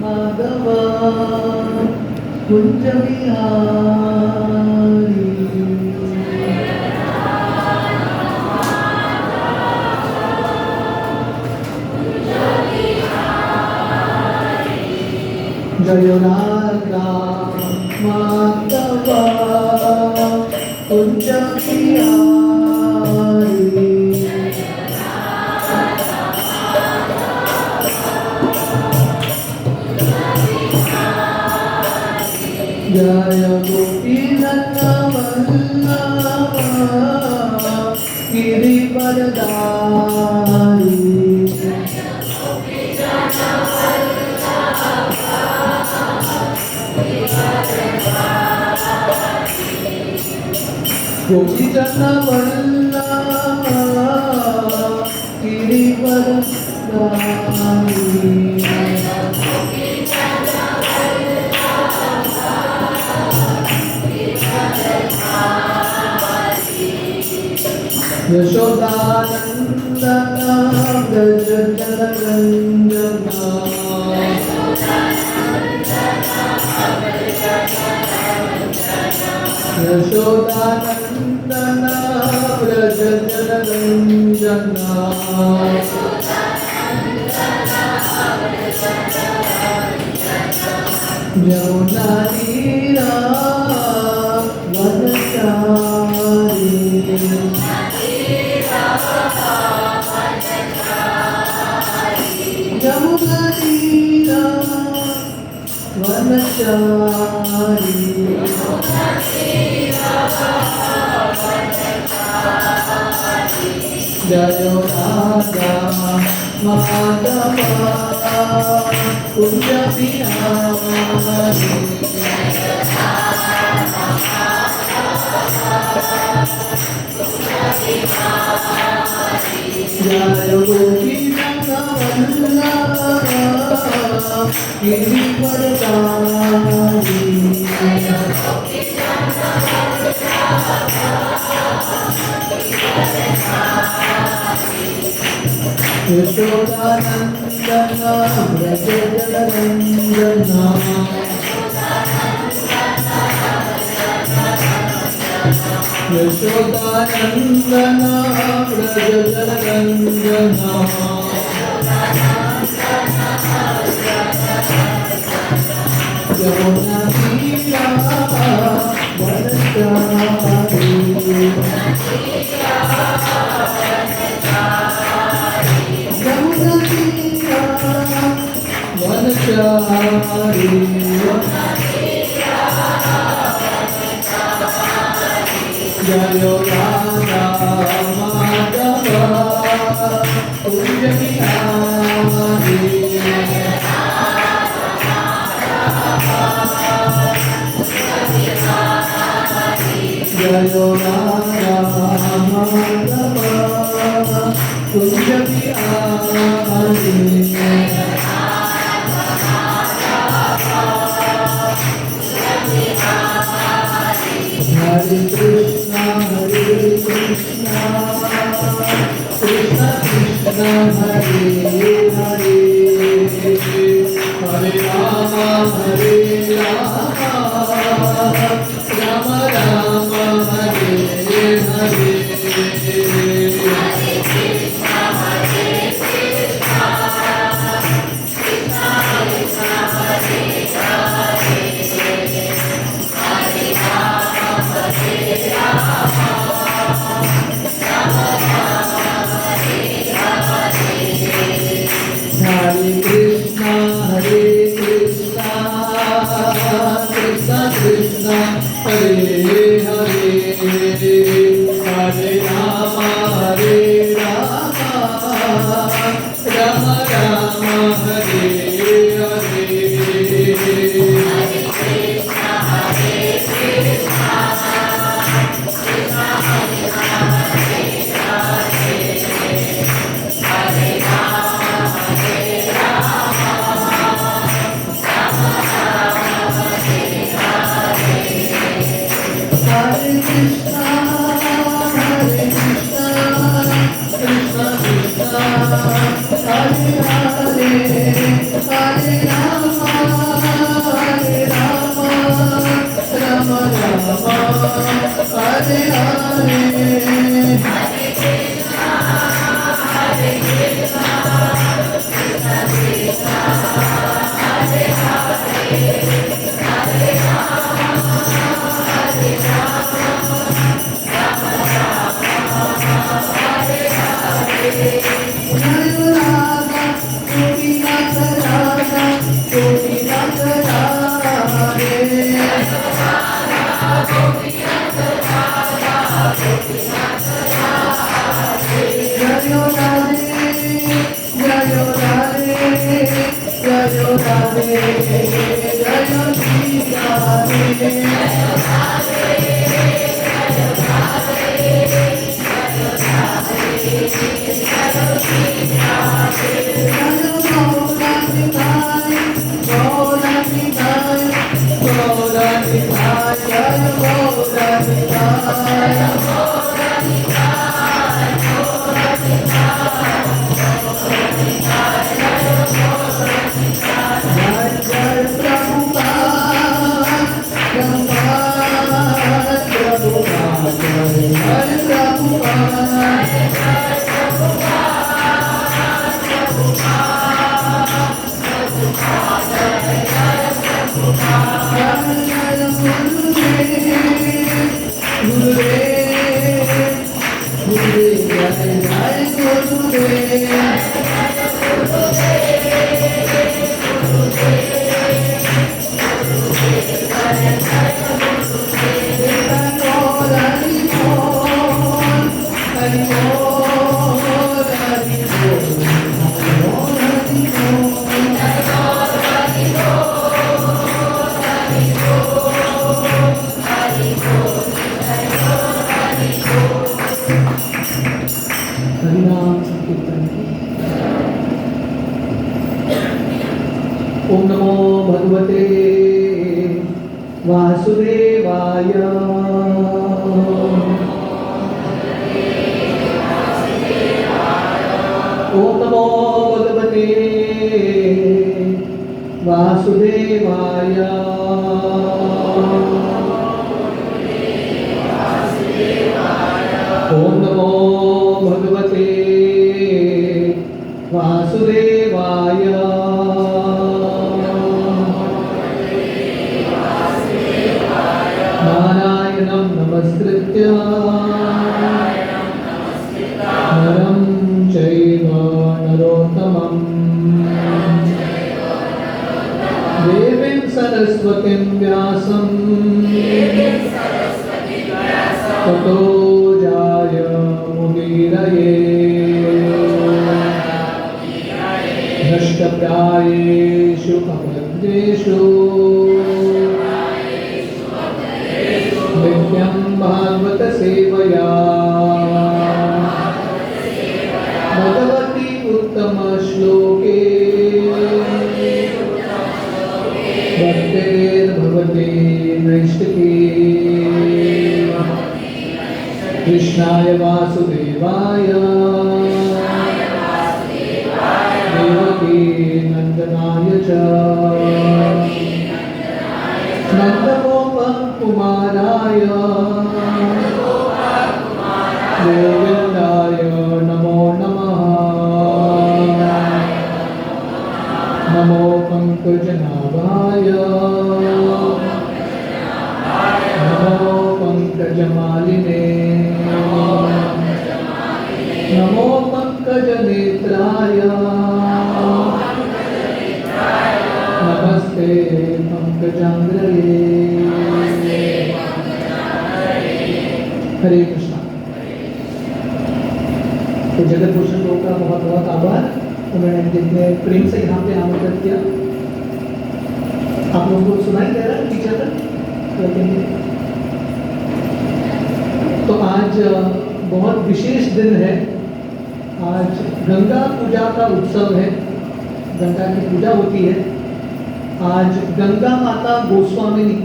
माधव कुंज बिहारी जय राधा माधव कुंज बिहारी जय गोपीनाथ वल्लभ गिरिवरधारी गोपीजन वल्लभ गिरिवरधारी यशोदानंदन व्रज जनरंजना यशोदानंदन व्रज जनरंजना यमुना तीरा वनचारी यमुना तीरा वनचारी जय राधा माधव कुंज बिहारी जय गोपीनाथ वल्लभ गिरिवरधारी यशोदानंदन व्रज जनरंजना यशोदानंदन व्रज जनरंजना यमुना तीरा वनचारी यमुना तीरा वनचारी जय राधा माधव कुंज बिहारी जय राधा माधव कुंज बिहारी हरे कृष्णा कृष्णा कृष्णा हरे हरे हरे राम राम राम हरे हरे हरे कृष्णा कृष्णा कृष्णा हरे हरे हरे राम राम राम हरे हरे ओम नमो भगवते वासुदेवाय। ओम नमो भगवते वासुदेवाय। ओम नमो भगवते वासुदेवाय। नारायणं नमस्कृत्य नरं चैव नरोत्तमं देवीं सरस्वतीं व्यासं ततो मुदीरये। नष्टप्रायेषु अपद्येषु नित्यं भागवत सेवया भगवती उत्तम श्लोके भक्तिर्भवति नैष्टिकी। कृष्णाय वासुदेवाय देवकी नंदनाय च नन्दगोपकुमाराय गोविन्दाय नमो नमः। नमो पंकजनाभाय नमो पंकजमालिने नमो पंकजनेत्राय नमस्ते पंकजांग्रये। हरे कृष्णा। तो जगत भूषण लोग का बहुत बहुत आभार, उन्होंने जितने प्रेम से यहाँ पे आमंत्रित किया। आप लोगों को सुनाई दे रहा है टीचर? तो आज बहुत विशेष दिन है। आज गंगा पूजा का उत्सव है, गंगा की पूजा होती है। आज गंगा माता गोस्वामिनी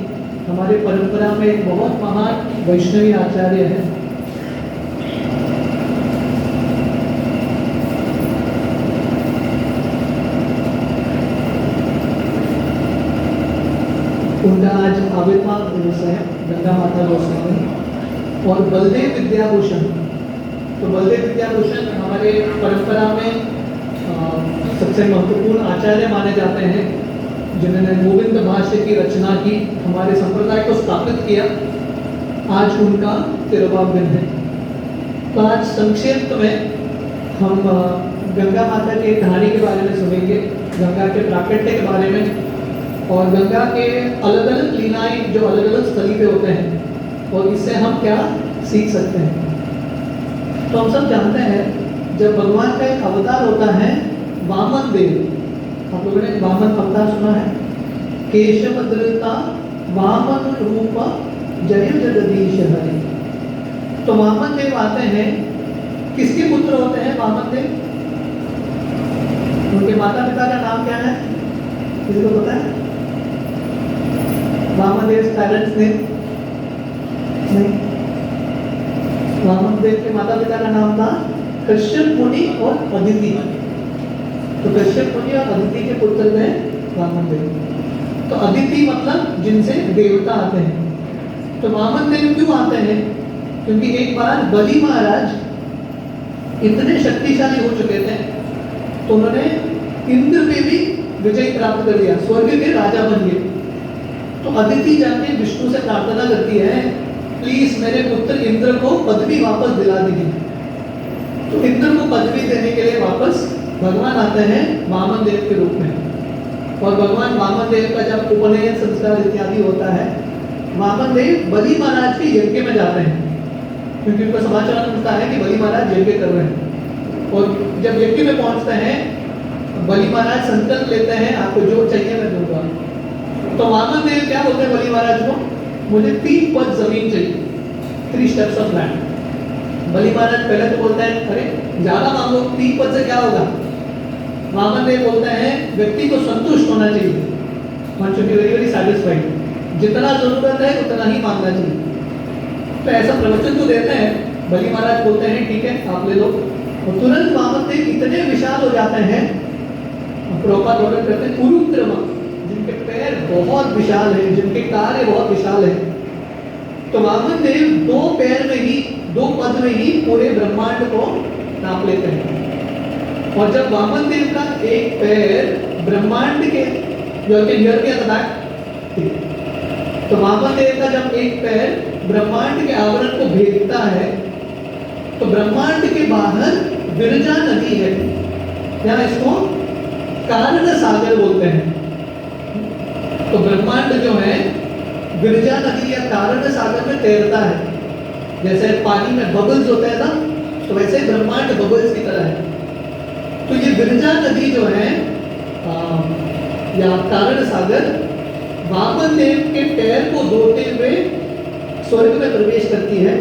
हमारे परंपरा में एक बहुत महान वैष्णवी आचार्य है। उनका आज आविर्भाव दिवस है, गंगा माता गोस्वामी। और बलदेव विद्याभूषण, तो बलदेव विद्याभूषण हमारे परंपरा में सबसे महत्वपूर्ण आचार्य माने जाते हैं, जिन्होंने गोविंद भाष्य की रचना की, हमारे संप्रदाय को स्थापित किया। आज उनका 13वां दिन है। तो आज संक्षिप्त में हम गंगा माता की कहानी के बारे में सुनेंगे, गंगा के प्राकट्य के बारे में, और गंगा के अलग अलग लीलाएं जो अलग अलग स्थली पे होते हैं, और इससे हम क्या सीख सकते हैं। तो हम सब जानते हैं, जब भगवान का एक अवतार होता है वामन देव, आप लोगों ने वामन अवतार सुना है, केशवदृता वामन रूप जय जगदीश हरि। तो वामन देव आते हैं, किसके पुत्र होते हैं वामन देव? उनके माता पिता का नाम क्या है, किसी को पता है? वामन देव पेरेंट्स नेम नहीं, वामन देव के माता पिता का नाम था कश्यप मुनि और अदिति। तो कश्यप मुनि और अदिति के पुत्र थे वामन देव। तो अदिति मतलब जिनसे देवता आते हैं। तो वामन देव क्यों आते हैं? क्योंकि एक बार बलि महाराज इतने शक्तिशाली हो चुके थे, तो उन्होंने इंद्र पे भी विजय प्राप्त कर लिया, स्वर्ग के राजा बन गए। तो अदिति जाके विष्णु से प्रार्थना करती है, प्लीज मेरे पुत्र इंद्र को पदवी वापस दिला दीजिए। तो इंद्र को पदवी देने के लिए वापस भगवान आते हैं वामन देव के रूप में। और भगवान वामन देव का जब उपनयन संस्कार इत्यादि होता है, वामन देव बलि महाराज के यज्ञ में जाते हैं, क्योंकि उनको समाचार मिलता है कि बलि महाराज यज्ञ कर रहे हैं। और जब यज्ञ में पहुंचते हैं, बलि महाराज संकल्प लेते हैं, आपको जो चाहिए मैं दूंगा। तो वामन देव क्या बोलते हैं बलि महाराज को? मुझे 3 पद जमीन चाहिए, 3 स्टेप्स ऑफ लैंड। बलि महाराज पहले तो बोलते हैं अरे ज्यादा मांगो, 3 पद से क्या होगा? वामन देव बोलते हैं व्यक्ति को संतुष्ट होना चाहिए, one should be very very satisfied, जितना जरूरत है उतना ही मांगना चाहिए। तो ऐसा प्रवचन तो देते हैं, बलि महाराज बोलते हैं ठीक है आप ले लो। और तुरंत वामन देव इतने विशाल हो जाते हैं, प्रभुपाद वर्णन करते हैं कुरुक्रम, जिनके पैर बहुत विशाल हैं, जिनके कार्य बहुत विशाल है। तो वामन देव 2 पैर में ही, 2 पद में ही पूरे ब्रह्मांड को नाप लेते हैं। और जब वामन देव का एक पैर ब्रह्मांड के तो वामन देव का जब एक पैर ब्रह्मांड के आवरण को भेदता है, तो ब्रह्मांड के बाहर विरजा नदी है, या इसको कारण सागर बोलते हैं। तो ब्रह्मांड जो है विरजा नदी या कारण सागर में तैरता है। जैसे पानी में बबल्स होते हैं ना, तो वैसे ब्रह्मांड बबल्स की तरह है। तो ये विरजा नदी जो है या कारण सागर, वामन देव के पैर को धोते हुए स्वर्ग में प्रवेश करती है।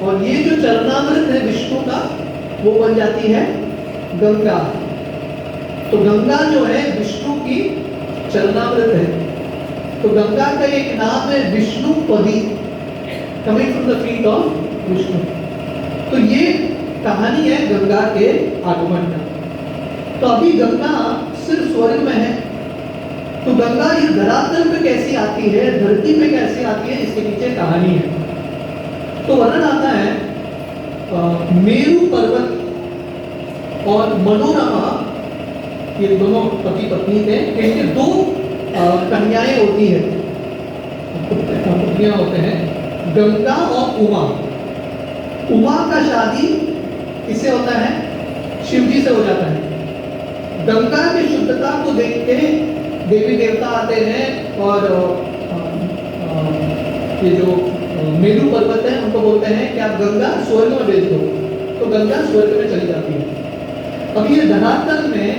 और ये जो चरणामृत है विष्णु का, वो बन जाती है गंगा। तो गंगा जो है विष्णु की चरणामृत है। तो गंगा का एक नाम है Vishnupadi, coming from the feet of Vishnu. तो ये कहानी है गंगा के आगमन का। तो अभी गंगा सिर्फ स्वर्ग में है, तो गंगा इस धरातल पे कैसी आती है, धरती पे कैसे आती है, इसके पीछे कहानी है। तो वर्णन आता है मेरु पर्वत और मनोरमा, ये दोनों पति पत्नी थे, इनके 2 कन्याएं होती है, पुत्रियां होते हैं, गंगा और उमा। उमा का शादी किससे होता है? शिव जी से हो जाता है। गंगा की शुद्धता को देख के देवी देवता आते हैं और ये जो मेरु पर्वत है उनको बोलते हैं कि आप गंगा स्वर्ग में भेज दो। तो गंगा स्वर्ग में चली जाती है। अब ये धरातल में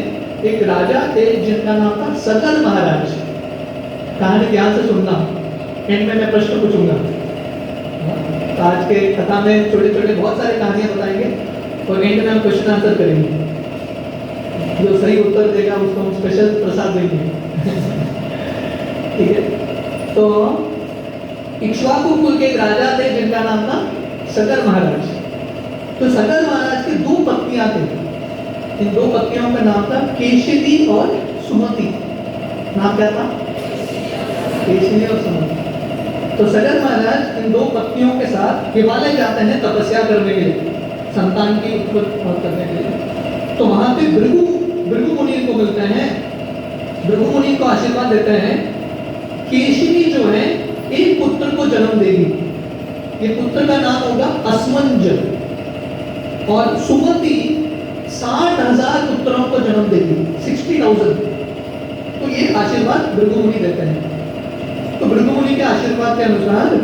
एक राजा थे जिनका नाम था सकल महाराज। कहानी ध्यान से सुनना, एंड में मैं प्रश्न पूछूंगा। तो आज के कथा में छोटे छोटे बहुत सारे कहानियां बताएंगे और एंड में हम क्वेश्चन आंसर करेंगे। जो सही उत्तर देगा उसको हम स्पेशल प्रसाद देंगे। ठीक है। तो इक्ष्वाकु कुल के एक राजा थे जिनका नाम था सकल महाराज। तो सकल महाराज की 2 पत्नियां थी। इन 2 पत्नियों का नाम था केशिनी और सुमति। नाम क्या था? केशिनी और सुमति। तो सकल महाराज इन 2 पत्नियों के साथ हिमालय जाते हैं तपस्या करने के लिए, संतान की उत्पत्ति करने के लिए। तो वहां पे भृगु मुनि को मिलते हैं। भृगु मुनि को आशीर्वाद देते हैं, केशिनी जो है एक पुत्र को जन्म देगी। ये पुत्र का नाम होगा अस्मंज। और सुमति 60,000 पुत्रों को जन्म देगी, 60,000। तो ये आशीर्वाद भृगु मुनि देते हैं। तो भृगु मुनि के आशीर्वाद के अनुसार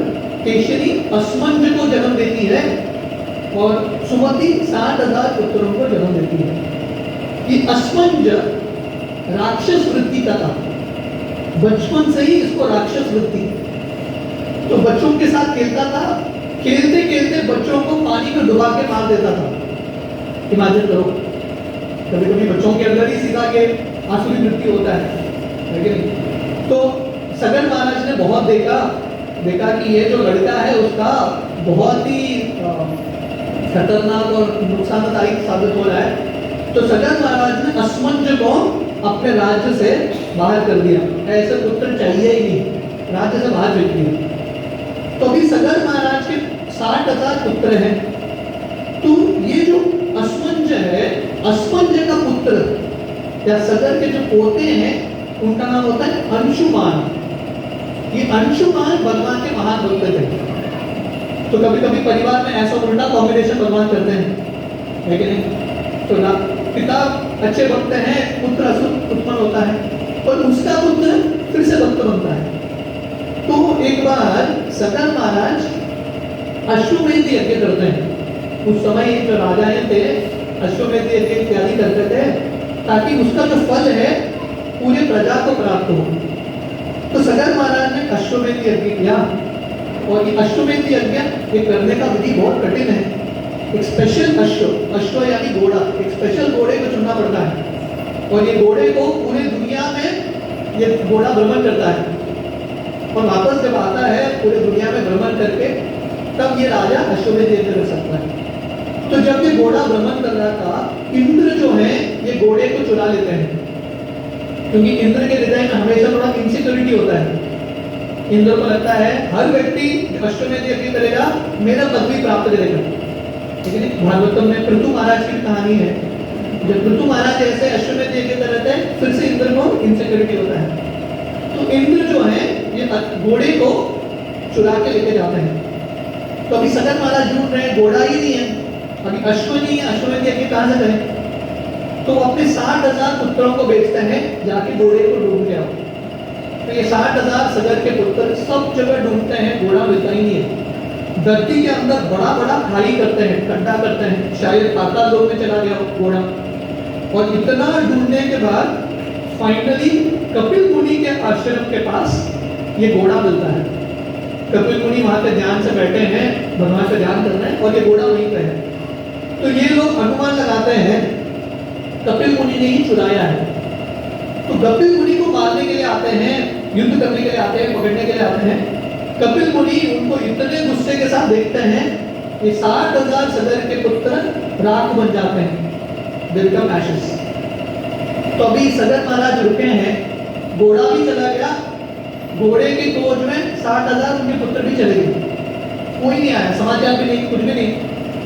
केशिनी अस्मंज को जन्म देती है और सुमति 60,000 पुत्रों को जन्म देती है। ये अस्मंज राक्षस वृत्ति का था, बचपन से ही इसको राक्षस वृत्ति। तो बच्चों के साथ खेलता था, खेलते खेलते बच्चों को पानी में डुबा के मार देता था। इमेजिन करो, कभी कभी बच्चों के अंदर ही सीधा ये आसुरी वृत्ति होता है कि नहीं। तो सगर महाराज ने बहुत देखा कि ये जो लड़का है उसका बहुत ही खतरनाक और नुकसानदायक साबित हो रहा है। तो सगर महाराज ने असमंज को अपने राज्य से बाहर कर दिया, ऐसे पुत्र चाहिए ही नहीं, राज्य से बाहर भेज दिया। तो अभी सगर महाराज के 60,000 पुत्र हैं। तो ये जो असमंज है, असमंज का पुत्र या सगर के जो पोते हैं उनका नाम होता है अंशुमान। ये अंशुमान भगवान के महान भक्त थे। तो कभी कभी परिवार में ऐसा उल्टा कॉम्बिनेशन भगवान करते हैं, है कि नहीं। तो ना पिता अच्छे भक्त हैं, पुत्र असुर उत्पन्न होता है और उसका पुत्र फिर से भक्त बनता है। तो एक बार सगर महाराज अश्वमेध यज्ञ करते हैं। उस समय जो राजाएं थे अश्वमेध यज्ञ इत्यादि करते थे ताकि उसका जो फल है पूरे प्रजा को प्राप्त हो। तो सगर महाराज ने अश्वमेध यज्ञ किया और ये अश्वमेध यज्ञ ये करने का विधि बहुत कठिन है। एक स्पेशल अश्व यानी घोड़ा, एक स्पेशल घोड़े को चुनना पड़ता है और ये घोड़े को पूरी दुनिया में ये घोड़ा भ्रमण करता है और वापस जब आता है पूरी दुनिया में भ्रमण करके तब ये राजा अश्वमेध यज्ञ कर सकता है। तो जब ये घोड़ा भ्रमण कर रहा था, इंद्र जो है ये घोड़े को चुरा लेते हैं, क्योंकि इंद्र के हृदय में हमेशा थोड़ा इनसिक्योरिटी होता है। इंद्र को लगता है हर व्यक्ति अश्वमेध यज्ञ करेगा मेरा पदवी प्राप्त करेगा। ठीक है, भागवतम में पृथु महाराज की कहानी है। जब पृथु महाराज ऐसे अश्वमेध यज्ञ कर रहे थे फिर से इंद्र को इनसिक्योरिटी होता है। तो इंद्र जो है ये घोड़े को चुरा के लेके जाते हैं। तो अभी सगर महाराज ढूंढ रहे हैं, घोड़ा ही नहीं है, अभी अश्व नहीं है, अश्वमेध यज्ञ कहां से करें। तो अपने 60,000 पुत्रों को बेचते हैं, जाके घोड़े को ढूंढ के आओ। तो ये 60,000 सगर के पुत्र सब जगह ढूंढते हैं, घोड़ा मिलता ही नहीं है। धरती के अंदर बड़ा बड़ा खाई करते हैं, खड्डा करते हैं, शायद पाताल लोक में चला गया घोड़ा। और इतना ढूंढने के बाद फाइनली कपिल मुनि के आश्रम के पास ये घोड़ा मिलता है। कपिल मुनि वहां पे ध्यान से बैठे हैं, भगवान पे ध्यान कर रहे हैं और ये घोड़ा वहीं पे है। तो ये लोग अनुमान लगाते हैं कपिल मुनि ने ही चुराया है। तो कपिल मुनि को मारने के लिए आते हैं, युद्ध करने के लिए आते हैं, पकड़ने के लिए आते हैं। कपिल मुनि उनको इतने गुस्से के साथ देखते हैं, ये 60,000 सगर के पुत्र राख बन जाते हैं, बिल्कुल एशेस। तो अभी सगर महाराज रुके हैं, घोड़ा भी चला गया, घोड़े की खोज में 60,000 उनके पुत्र भी चले गए, कोई नहीं आया, समाचार भी नहीं, कुछ भी नहीं।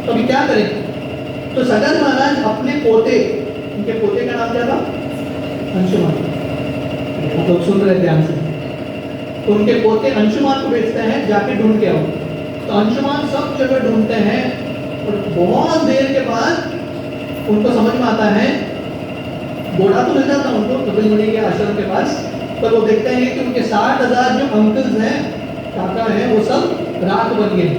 तो अभी क्या करें। तो सगर महाराज अपने पोते, उनके पोते का नाम क्या था, अंशुमान, तो सुन रहे ध्यान से। तो उनके पोते अंशुमान को बेचते हैं, जाके ढूंढ के आओ। तो अंशुमान सब जगह ढूंढते हैं और बहुत देर के बाद उनको समझ में आता है, घोड़ा तो मिल जाता उनको कपिल मुनि के आश्रम के पास, पर वो देखते हैं कि उनके 60,000 जो अंकल्स हैं, काका हैं, वो सब राख बन गए।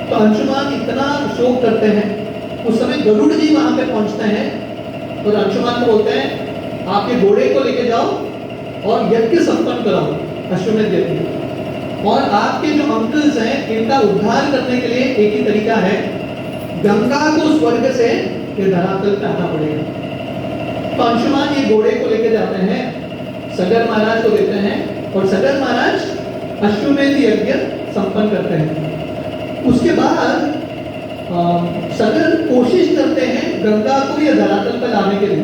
तो अंशुमान इतना शोक करते हैं। उस समय गरुड़ जी वहां पे पहुंचते हैं और अंशुमान को बोलते हैं आप ये घोड़े को लेके जाओ और यज्ञ संपन्न कराओ, अश्वमेध यज्ञ। और आपके जो अंकल्स हैं इनका उद्धार करने के लिए एक ही तरीका है, गंगा को स्वर्ग से ये धरातल पे आना पड़ेगा। तो अंशुमान ये घोड़े को लेके जाते हैं, सगर महाराज को देते हैं और सगर महाराज अश्वमेध यज्ञ संपन्न करते हैं। उसके बाद सगर कोशिश करते हैं गंगा को ये धरातल पर लाने के लिए,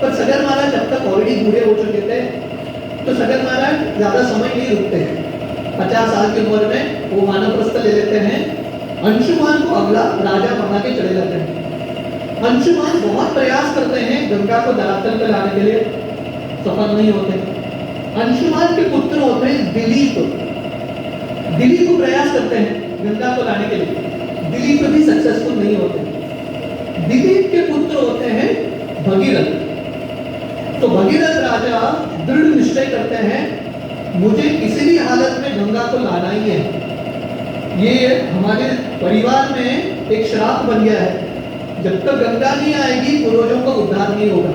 पर सगर महाराज अब तक ऑलरेडी बूढ़े हो चुके थे। तो सगर महाराज ज्यादा समय नहीं रुकते, 50 साल की उम्र में वो वानप्रस्थ ले लेते हैं। अंशुमान को अगला राजा बना के चले जाते हैं। अंशुमान बहुत प्रयास करते हैं गंगा को धरातल पर लाने के लिए, सफल नहीं होते। अंशुमान के पुत्र होते हैं दिलीप, दिलीप प्रयास करते हैं गंगा को लाने के लिए, दिलीप भी सक्सेसफुल नहीं होते। दिलीप के पुत्र होते हैं भगीरथ। तो भगीरथ राजा दृढ़ निश्चय करते हैं मुझे किसी भी हालत में गंगा को लाना ही है। ये हमारे परिवार में एक श्राप बन गया है, जब तक गंगा नहीं आएगी पूर्वजों का उद्धार नहीं होगा।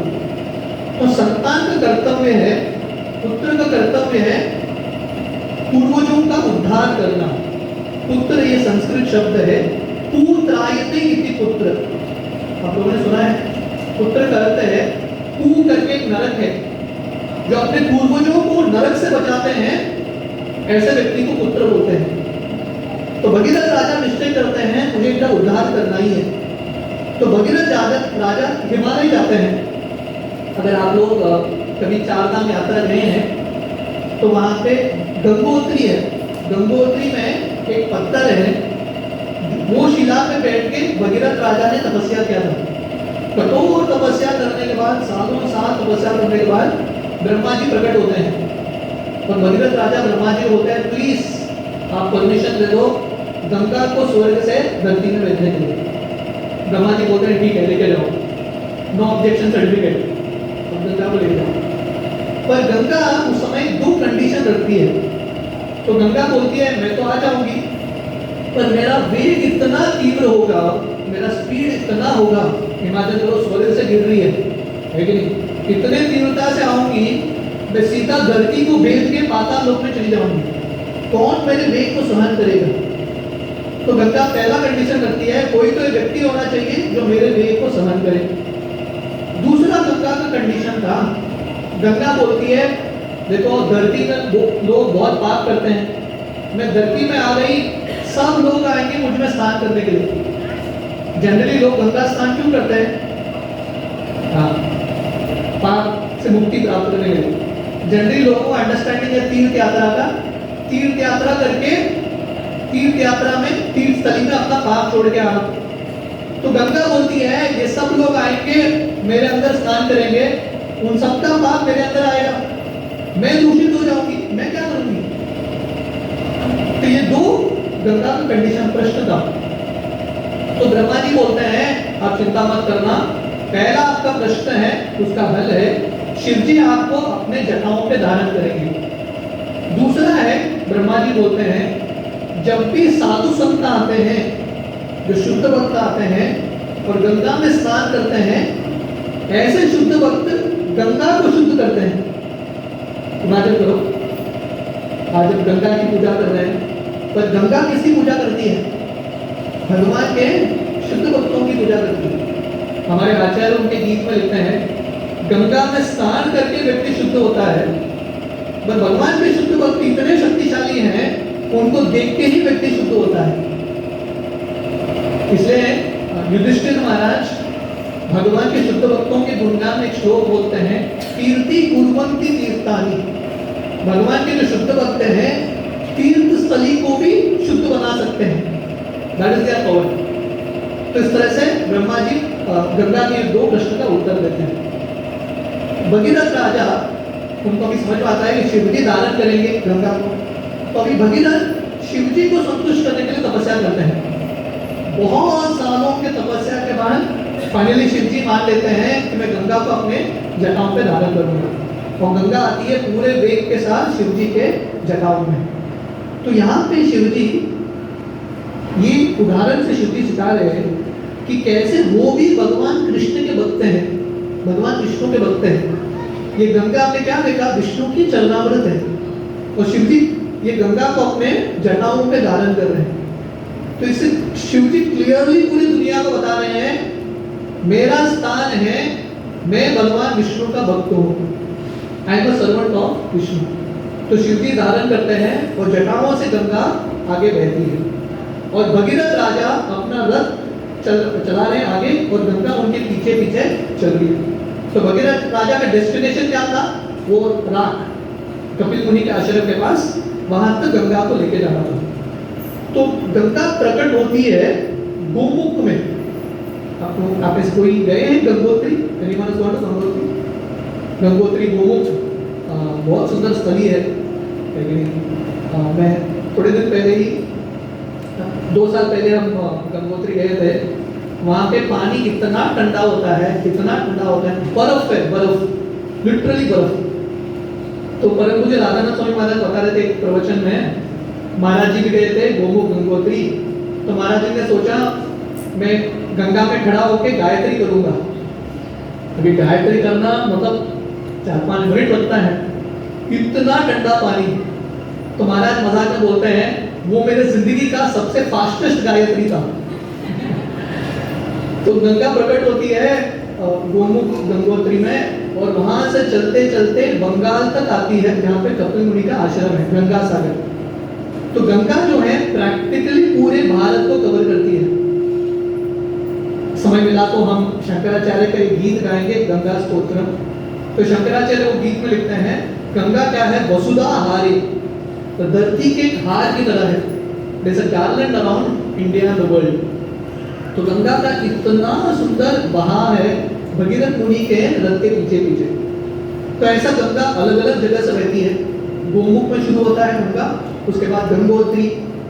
तो संतान का कर्तव्य है, पुत्र का कर्तव्य है पूर्वजों का उद्धार करना। पुत्र ये संस्कृत शब्द है, पुत्रायते इति पुत्र। आप लोगों ने सुना है, पुत्र का अर्थ है, पू करके एक नरक है, जो अपने पूर्वजों को नरक से बचाते हैं, ऐसे व्यक्ति को पुत्र बोलते हैं। तो भगीरथ राजा निश्चय करते हैं मुझे इनका उद्धार करना ही है। तो भगीरथ राजा हिमालय जाते हैं। अगर आप लोग कभी चारधाम यात्रा गए हैं तो वहां पे गंगोत्री है। गंगोत्री में एक पत्थर है, वो शिला पे बैठ के भगीरथ राजा ने तपस्या किया था। कठोर तपस्या करने के बाद, सालों साल तपस्या करने के बाद ब्रह्मा जी प्रकट होते हैं और भगीरथ राजा ब्रह्मा जी होते हैं, प्लीज आप परमिशन दे दो गंगा को स्वर्ग से धरती में भेजने के लिए। ब्रह्मा जी बोलते हैं ठीक है, लेके जाओ, नो ऑब्जेक्शन सर्टिफिकेट, गंगा को लेके जाओ। पर गंगा उस समय 2 कंडीशन रखती है। तो गंगा बोलती है मैं तो आ जाऊंगी, पर मेरा वेग इतना तीव्र होगा, मेरा स्पीड इतना होगा, हिमाचल करो स्वर्ग से गिर रही है कि नहीं, इतने तीव्रता से आऊंगी मैं सीधा धरती को भेज के पाताल लोक में चली जाऊंगी। कौन मेरे वेग को सहन करेगा? तो गंगा पहला कंडीशन रखती है, कोई तो व्यक्ति होना चाहिए जो मेरे वेग को सहन करे। दूसरा गंगा का कंडीशन था, गंगा बोलती है देखो धरती में लोग बहुत पाप करते हैं, मैं धरती में आ गई, सब लोग आएंगे मुझ में स्नान करने के लिए। जनरली लोग गंगा स्नान क्यों करते हैं? हाँ, पाप से मुक्ति प्राप्त करने के लिए। जनरली लोगों को अंडरस्टैंडिंग है तीर्थ यात्रा का, तीर्थ यात्रा करके तीर्थ यात्रा में तीर्थ स्थली में अपना पाप छोड़ के आना। तो गंगा बोलती है ये सब लोग आएंगे मेरे अंदर स्नान करेंगे, उन सबका पाप मेरे अंदर आएगा, मैं दूषित हो जाऊंगी, मैं क्या करूंगी? तो ये 2 गंगा का कंडीशन प्रश्न था। तो ब्रह्मा जी बोलते हैं आप चिंता मत करना, पहला आपका प्रश्न है उसका हल है, शिव जी आपको अपने जटाओं पे धारण करेंगे। दूसरा है, ब्रह्मा जी बोलते हैं जब भी साधु संत आते हैं, जो शुद्ध भक्त आते हैं और गंगा में स्नान करते हैं, ऐसे शुद्ध भक्त गंगा को शुद्ध करते हैं। इमेजिन करो, आज जब गंगा की पूजा कर रहे हैं, पर गंगा किसकी पूजा करती है? भगवान के शुद्ध भक्तों की पूजा करती है। हमारे आचार्य उनके गीत में लिखते हैं गंगा में स्नान करके व्यक्ति शुद्ध होता है, पर भगवान के शुद्ध भक्त इतने शक्तिशाली हैं, उनको देख के ही व्यक्ति शुद्ध होता है। इसलिए युधिष्ठिर महाराज भगवान के शुद्ध भक्तों के गुणगान में एक श्लोक बोलते हैं, कीर्ति कुर्वन्ति तीर्थानि। भगवान के जो शुद्ध भक्त हैं तीर्थ स्थली को भी शुद्ध बना सकते हैं। That is their power. तो इस तरह से ब्रह्मा जी गंगा के 2 प्रश्न का उत्तर देते हैं। भगीरथ राजा, उनको भी समझ में आता है कि शिवजी धारण करेंगे गंगा को, तो अभी भगीरथ शिवजी को संतुष्ट करने के लिए तपस्या करते हैं। बहुत सालों के तपस्या के बाद फाइनली शिवजी मान लेते हैं कि मैं गंगा को अपने जटाओं पे धारण करूंगा, और गंगा आती है पूरे वेग के साथ शिवजी के जटाओं में। तो यहाँ पे शिवजी, ये उदाहरण से शिवजी सिखा रहे हैं कि कैसे वो भी भगवान कृष्ण के भक्त हैं, भगवान विष्णु के भक्त हैं। ये गंगा आपने क्या देखा? विष्णु की चरणामृत है, और शिवजी ये गंगा को अपने जटाओं पे धारण कर रहे हैं। तो इससे शिवजी क्लियरली पूरी दुनिया को बता रहे हैं मेरा स्थान है, मैं भगवान विष्णु का भक्त हूँ, I am a servant of Vishnu. तो शिवजी धारण करते हैं और जटाओं से गंगा आगे बहती है, और भगीरथ राजा अपना रथ चला रहे हैं आगे, और गंगा उनके पीछे पीछे चल रही है। तो भगीरथ राजा का डेस्टिनेशन क्या था? वो राख, कपिल मुनि के आश्रम के पास, वहां तक गंगा को लेके जाना था। तो गंगा प्रकट होती है गोमुख में। आप इस कोई गए हैं गंगोत्री? गंगोत्री, गंगोत्री गोमुख बहुत सुंदर स्थली है। मैं थोड़े दिन पहले ही, 2 साल पहले हम गंगोत्री गए थे। वहाँ पे पानी इतना ठंडा होता है, इतना ठंडा होता है, बर्फ है, बर्फ, लिटरली बर्फ। तो पर मुझे राधानाथ स्वामी महाराज बता रहे थे एक प्रवचन में, महाराज जी भी गए थे गोमुख गंगोत्री। तो महाराज जी ने सोचा मैं गंगा में खड़ा होकर गायत्री करूंगा। अभी गायत्री करना मतलब 4-5 मिनट लगता है, इतना ठंडा पानी। तो महाराज मजाक में बोलते हैं वो मेरे जिंदगी का सबसे फास्टेस्ट गायत्री था। तो गंगा प्रकट होती है गोमुख गंगोत्री में, और वहां से चलते चलते बंगाल तक आती है, जहाँ पे कपिल मुनि का आश्रम है, गंगा सागर। तो गंगा जो है प्रैक्टिकली पूरे भारत को कवर करती है। समय मिला तो हम शंकराचार्य का एक गीत गाएंगे, गंगा स्तोत्रम। तो शंकराचार्य वो गीत में लिखते हैं गंगा क्या है, वसुधा हारी, तो धरती के हार की तरह है, जैसे garland around India and the world. तो गंगा का इतना सुंदर बहाव है भगीरथ मुनि के रथ के पीछे पीछे। तो ऐसा गंगा अलग अलग जगह से बहती है। गोमुख में शुरू होता है गंगा, उसके बाद गंगोत्री,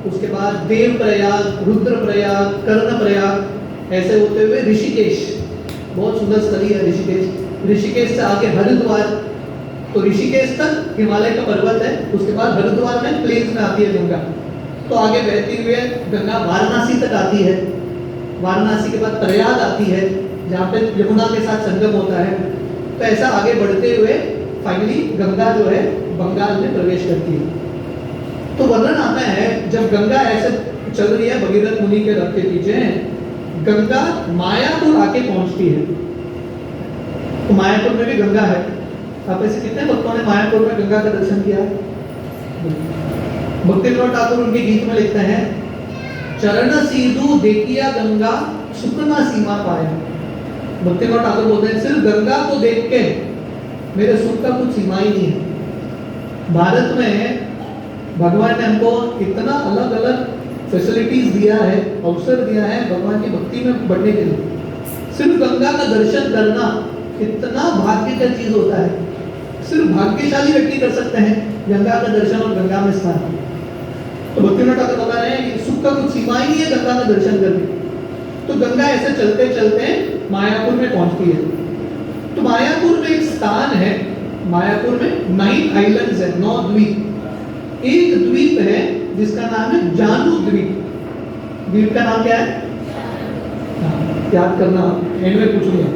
उसके बाद देव प्रयाग, रुद्र प्रयाग, कर्ण प्रयाग, ऐसे होते हुए ऋषिकेश, बहुत सुंदर स्थली है ऋषिकेश। ऋषिकेश से आगे हरिद्वार, तो ऋषिकेश तक हिमालय का पर्वत है, उसके बाद हरिद्वार में प्लेन्स में आती है गंगा। तो आगे बहती हुए गंगा वाराणसी तक आती है, वाराणसी के बाद प्रयाग आती है, जहाँ पे यमुना के साथ संगम होता है। तो ऐसा आगे बढ़ते हुए फाइनली गंगा जो है बंगाल में प्रवेश करती है। तो वर्णन आता है जब गंगा ऐसे चल रही है भगीरथ मुनि के रथ के पीछे, गंगा मायापुर आके पहुंचती है। तो मायापुर में भी गंगा है। आप ऐसे कितने भक्तों ने मायापुर में गंगा का दर्शन किया? भक्ति विनोद ठाकुर उनके गीत में लिखते हैं, चरण सीधु देखिया गंगा सुखना सीमा पाया। भक्ति विनोद ठाकुर बोलते हैं सिर्फ गंगा को देख के मेरे सुख का कुछ सीमा ही नहीं है। भारत में भगवान ने हमको इतना अलग अलग फैसिलिटीज दिया है, अवसर दिया है भगवान की भक्ति में बढ़ने के लिए। सिर्फ गंगा का दर्शन करना कितना भाग्य का चीज होता है। सिर्फ भाग्यशाली व्यक्ति कर सकते हैं गंगा का दर्शन और गंगा में स्नान। तो भक्ति विनोद ठाकुर बता रहे हैं कि सुख का कुछ सीमा ही नहीं है गंगा का दर्शन करने। तो गंगा ऐसे चलते चलते मायापुर में पहुंचती है। तो मायापुर में एक स्थान है, मायापुर में 9 आइलैंड्स है, 9 द्वीप। एक द्वीप है जिसका नाम है जानू द्वीप। द्वीप का नाम क्या है? याद करना, एंड में पूछूंगा।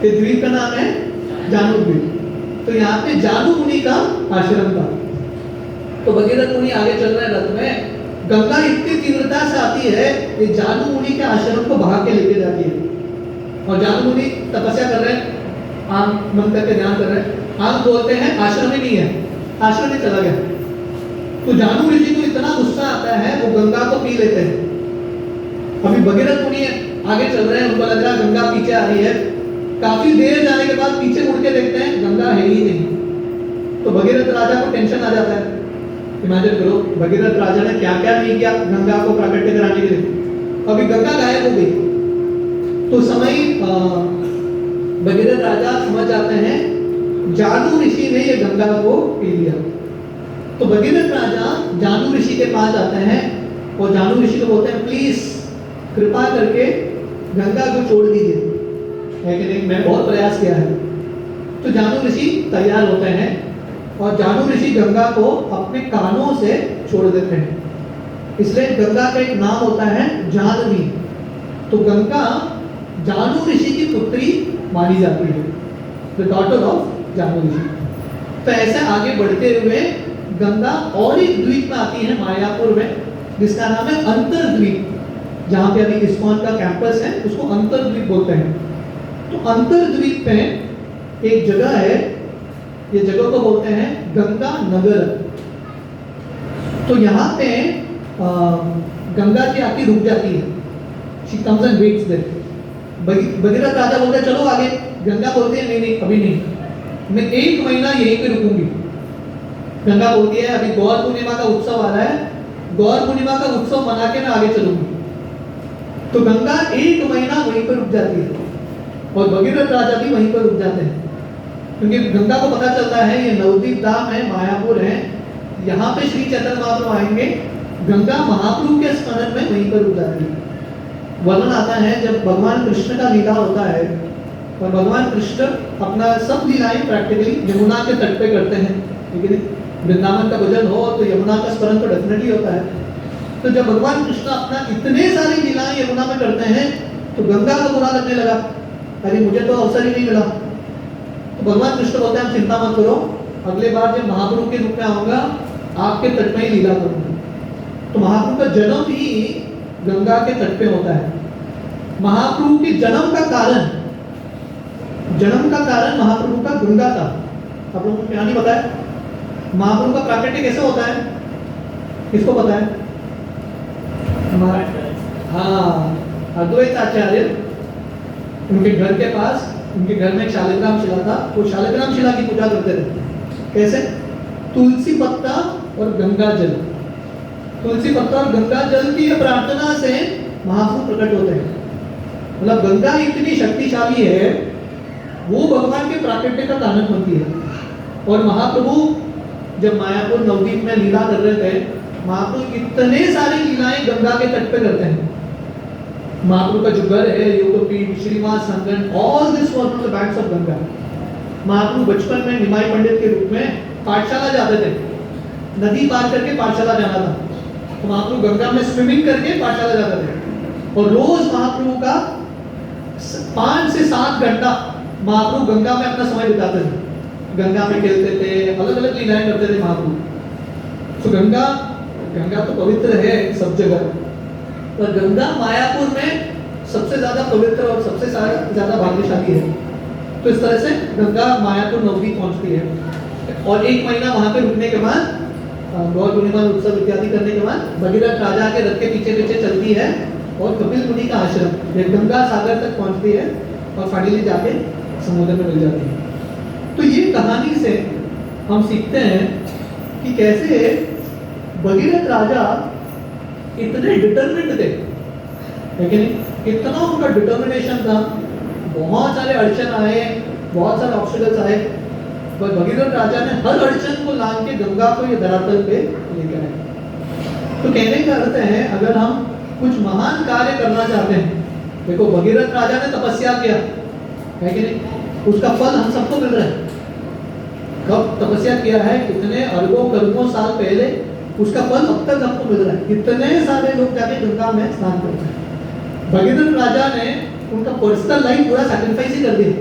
ये द्वीप का नाम है जानू द्वीप। तो यहाँ पे जानू मुनि का आश्रम था। तो भगीरथ मुनि आगे चल रहे हैं रथ में, गंगा इतनी तीव्रता से आती है ये जानू मुनि के आश्रम को भाग के लेके जाती है। और जानू मुनि तपस्या कर रहे हैं, आंख बंद करके ध्यान कर रहे हैं, आंख बोलते हैं आश्रम ही नहीं है, आश्रम में चला गया। तो जानू ऋषि को इतना गुस्सा आता है वो गंगा को पी लेते हैं। अभी भगीरथ मुनि आगे चल रहे हैं, उनको लग रहा है गंगा पीछे आ रही है। काफी देर जाने के बाद पीछे मुड़ के देखते हैं गंगा है ही नहीं। तो भगीरथ राजा को टेंशन आ जाता है। इमेजिन करो भगीरथ राजा ने क्या क्या नहीं किया गंगा को प्राकट्य कराने के लिए, अभी गंगा गायब हो गई। तो समय भगीरथ राजा समझ जाते हैं जानू ऋषि ने ये गंगा को पी लिया। तो भगीरथ राजा जानू ऋषि के पास जाते हैं और जानू ऋषि को बोलते हैं प्लीज कृपा करके गंगा को छोड़ दीजिए, है कि नहीं, मैं बहुत प्रयास किया है। तो जानू ऋषि तैयार होते हैं और जानू ऋषि गंगा को अपने कानों से छोड़ देते हैं। इसलिए गंगा का एक नाम होता है जानवी। तो गंगा जानू ऋषि की पुत्री मानी जाती है, द डॉटर ऑफ जानू ऋषि। तो ऐसे आगे बढ़ते हुए गंगा और एक द्वीप में आती है मायापुर में, जिसका नाम है अंतरद्वीप। जहाँ पे अभी इस्कॉन का कैंपस है उसको अंतरद्वीप बोलते हैं। तो अंतरद्वीप पे एक जगह है, ये जगह को बोलते हैं गंगा नगर। तो यहाँ पे गंगा जी आके रुक जाती है, she comes and waits there. Bhagirath राजा बोलते हैं चलो आगे, गंगा बोलती है नहीं नहीं अभी नहीं, मैं 1 महीना यहीं पे रुकूंगी। गंगा बोलती है अभी गौर पूर्णिमा का उत्सव आ रहा है, गौर पूर्णिमा का उत्सव मना के मैं आगे चलूंगी। तो गंगा 1 महीना वहीं पर रुक जाती है और भगीरथ राजा भी वहीं पर रुक जाते हैं, क्योंकि गंगा को पता चलता है ये नवद्वीप धाम है, मायापुर है, यहाँ पे श्री चैतन्य महाप्रभु आएंगे, गंगा महाप्रभु के स्मरण में वहीं पर रुक जाती है। वर्णन आता है जब भगवान कृष्ण का लीला होता है और भगवान कृष्ण अपना सब लीलाएं प्रैक्टिकली यमुना के तट पे करते हैं, ठीक है। वृंदावन का भजन हो तो यमुना का स्मरण तो डेफिनेटली होता है। तो जब भगवान कृष्ण अपना इतने सारी लीलाएं यमुना में करते हैं तो गंगा को बुरा लगने लगा, अरे मुझे तो अवसर ही नहीं मिला। तो भगवान कृष्ण बोलते हैं, आप चिंता मत करो, अगले बार जब महाप्रभु के रूप में आऊंगा आपके तट में ही लीला करूंगा। तो महाप्रभु का जन्म ही गंगा के तट पे होता है। महाप्रभु के जन्म का कारण महाप्रभु का गंगा था। आप लोगों को क्या नहीं पता है? महाप्रभु का प्राकट्य कैसे होता है? किसको पता है? हाँ, अद्वैत आचार्य, उनके घर के पास, उनके घर में एक शालिग्राम शिला था, वो शालिग्राम शिला की पूजा करते थे। कैसे? तुलसी पत्ता और गंगा जल, तुलसी पत्ता और गंगा जल की प्रार्थना से महाप्रभु प्रकट होते हैं। मतलब गंगा इतनी शक्तिशाली है, वो भगवान के प्राकट्य का कारण बनती है। और महाप्रभु जब मायापुर नवदीप में लीला कर रहे थे, महाप्रभु इतने सारी लीलाएं गंगा के तट पे करते हैं। महाप्रभु का जो घर है, Yogpeeth, Shrinivas Sangan, all this was on the banks of Ganga. Mahaprabhu बचपन में निमाई पंडित के रूप में पाठशाला जाते थे, नदी पार करके पाठशाला जाना था, तो महाप्रभु गंगा में स्विमिंग करके पाठशाला जाते थे। और रोज महाप्रभु का 5 से 7 घंटा महाप्रभु गंगा में अपना समय बिताते थे, गंगा में खेलते थे, अलग अलग लीलाएं करते थे महाप्रभु। तो गंगा तो पवित्र है सब जगह, पर गंगा मायापुर में सबसे ज्यादा पवित्र और सबसे ज्यादा भाग्यशाली है। तो इस तरह से गंगा मायापुर नवदीप पहुंचती है। और 1 महीना वहां पे रुकने के बाद, गौर पूर्णिमा उत्सव इत्यादि करने के बाद, भगीरथ राजा के रथ के पीछे पीछे चलती है और कपिल मुनि का आश्रम ये गंगा सागर तक पहुंचती है और फाइनली जाके समुद्र में मिल जाती है। तो ये कहानी से हम सीखते हैं कि कैसे भगीरथ राजा इतने डिटरमिन्ड थे, लेकिन कितना उनका डिटर्मिनेशन था। बहुत सारे अड़चन आए, बहुत सारे ऑब्स्टिकल्स आए, पर भगीरथ राजा ने हर अड़चन को लांघ के गंगा को ये धरातल पे लेकर आए। तो कहने का अर्थ है, अगर हम कुछ महान कार्य करना चाहते हैं, देखो भगीरथ राजा ने तपस्या किया है कि नहीं, उसका फल हम सबको मिल रहा है। कब तपस्या किया है? कितने अरबों करोड़ों साल पहले, उसका फल अब तक हमको मिल रहा है। कितने सारे लोग जाके गंगा में स्नान करते हैं। भगीरथ राजा ने उनका पर्सनल लाइफ पूरा सैक्रिफाइस ही कर दिया,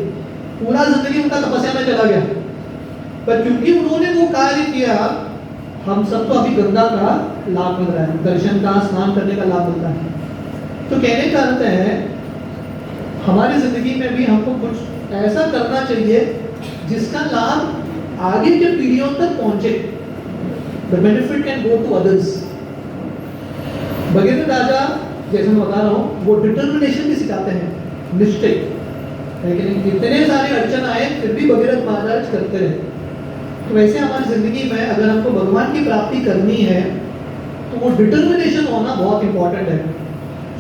पूरा जिंदगी उनका तपस्या में चला गया, पर क्योंकि उन्होंने वो कार्य किया, हम सबको अभी गंगा का लाभ मिल रहा है, दर्शन का, स्नान करने का लाभ मिलता है। तो कहने का अर्थ है, हमारी जिंदगी में भी हमको कुछ ऐसा करना चाहिए जिसका लाभ आगे के पीढ़ियों तक पहुंचे। The benefit can go to others. Bhagirath राजा, जैसे मैं बता रहा हूँ, वो डिटर्मिनेशन भी सिखाते हैं, निश्चय। लेकिन इतने सारे अड़चन आए, फिर भी भगीरथ महाराज करते रहे। तो वैसे हमारी जिंदगी में अगर हमको भगवान की प्राप्ति करनी है, तो वो डिटर्मिनेशन होना बहुत इंपॉर्टेंट है।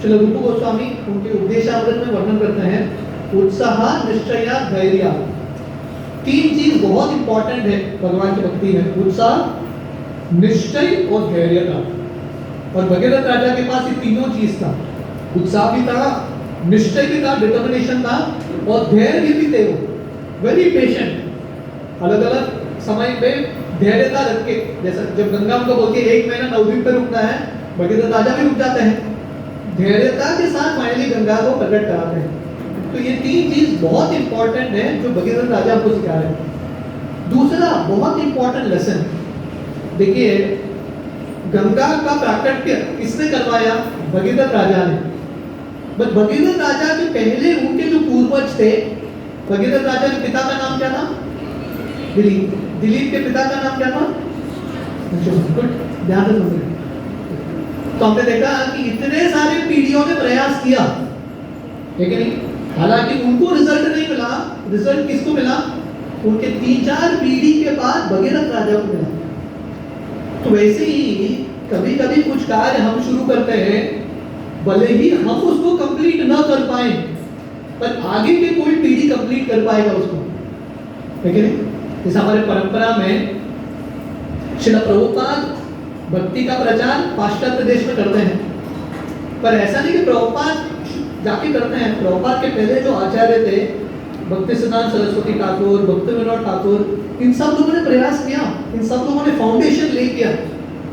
श्री रूप गोस्वामी उनके उपदेशामृत में वर्णन करते हैं, उत्साह, निश्चय, धैर्य, 3 चीज बहुत इंपॉर्टेंट है भगवान की भक्ति में, उत्साह, निश्चय और धैर्यता। और भगीरथ राजा के पास ये तीनों चीज था, उत्साह भी था, निश्चय भी था, डिटर्मिनेशन था, और धैर्य भी थे। वो वेरी पेशेंट, अलग अलग समय पे धैर्यता रख के, जैसा जब गंगा उनको बोलती है 1 महीना नवदीप पे रुकना है, भगीरथ राजा भी रुक जाते हैं, धैर्यता के साथ फाइनली गंगा को प्रकट कराते हैं। तो ये 3 चीज बहुत इंपॉर्टेंट है जो भगीरथ राजा को सिखा रहे हैं। दूसरा बहुत इंपॉर्टेंट लेसन, देखिए गंगा का प्राकट्य किसने करवाया? भगीरथ राजा ने। बट भगीरथ राजा के पहले उनके जो पूर्वज थे, भगीरथ राजा के पिता का नाम क्या था? दिलीप। दिलीप के पिता का नाम क्या था? गुड, ध्यान से सुनिए। तो हमने देखा कि इतने सारे पीढ़ियों ने प्रयास किया, लेकिन हालांकि उनको रिजल्ट नहीं मिला। रिजल्ट किसको मिला? उनके 3-4 पीढ़ी के बाद भगीरथ राजा को मिला। तो वैसे ही कभी कभी कुछ कार्य हम शुरू करते हैं, भले ही हम उसको कंप्लीट ना कर पाए, पर आगे की कोई पीढ़ी कंप्लीट कर पाएगा उसको, लेकिन इस हमारे परंपरा में श्रील प्रभुपाद भक्ति का प्रचार पाश्चात्य देश में करते हैं, पर ऐसा नहीं कि प्रभुपाद जाके करते हैं। प्रभुपाद के पहले जो आचार्य थे, भक्तिसिद्धांत सरस्वती ठाकुर, भक्ति विनोद ठाकुर, इन सब लोगों ने प्रयास किया, इन सब लोगों ने फाउंडेशन ले किया,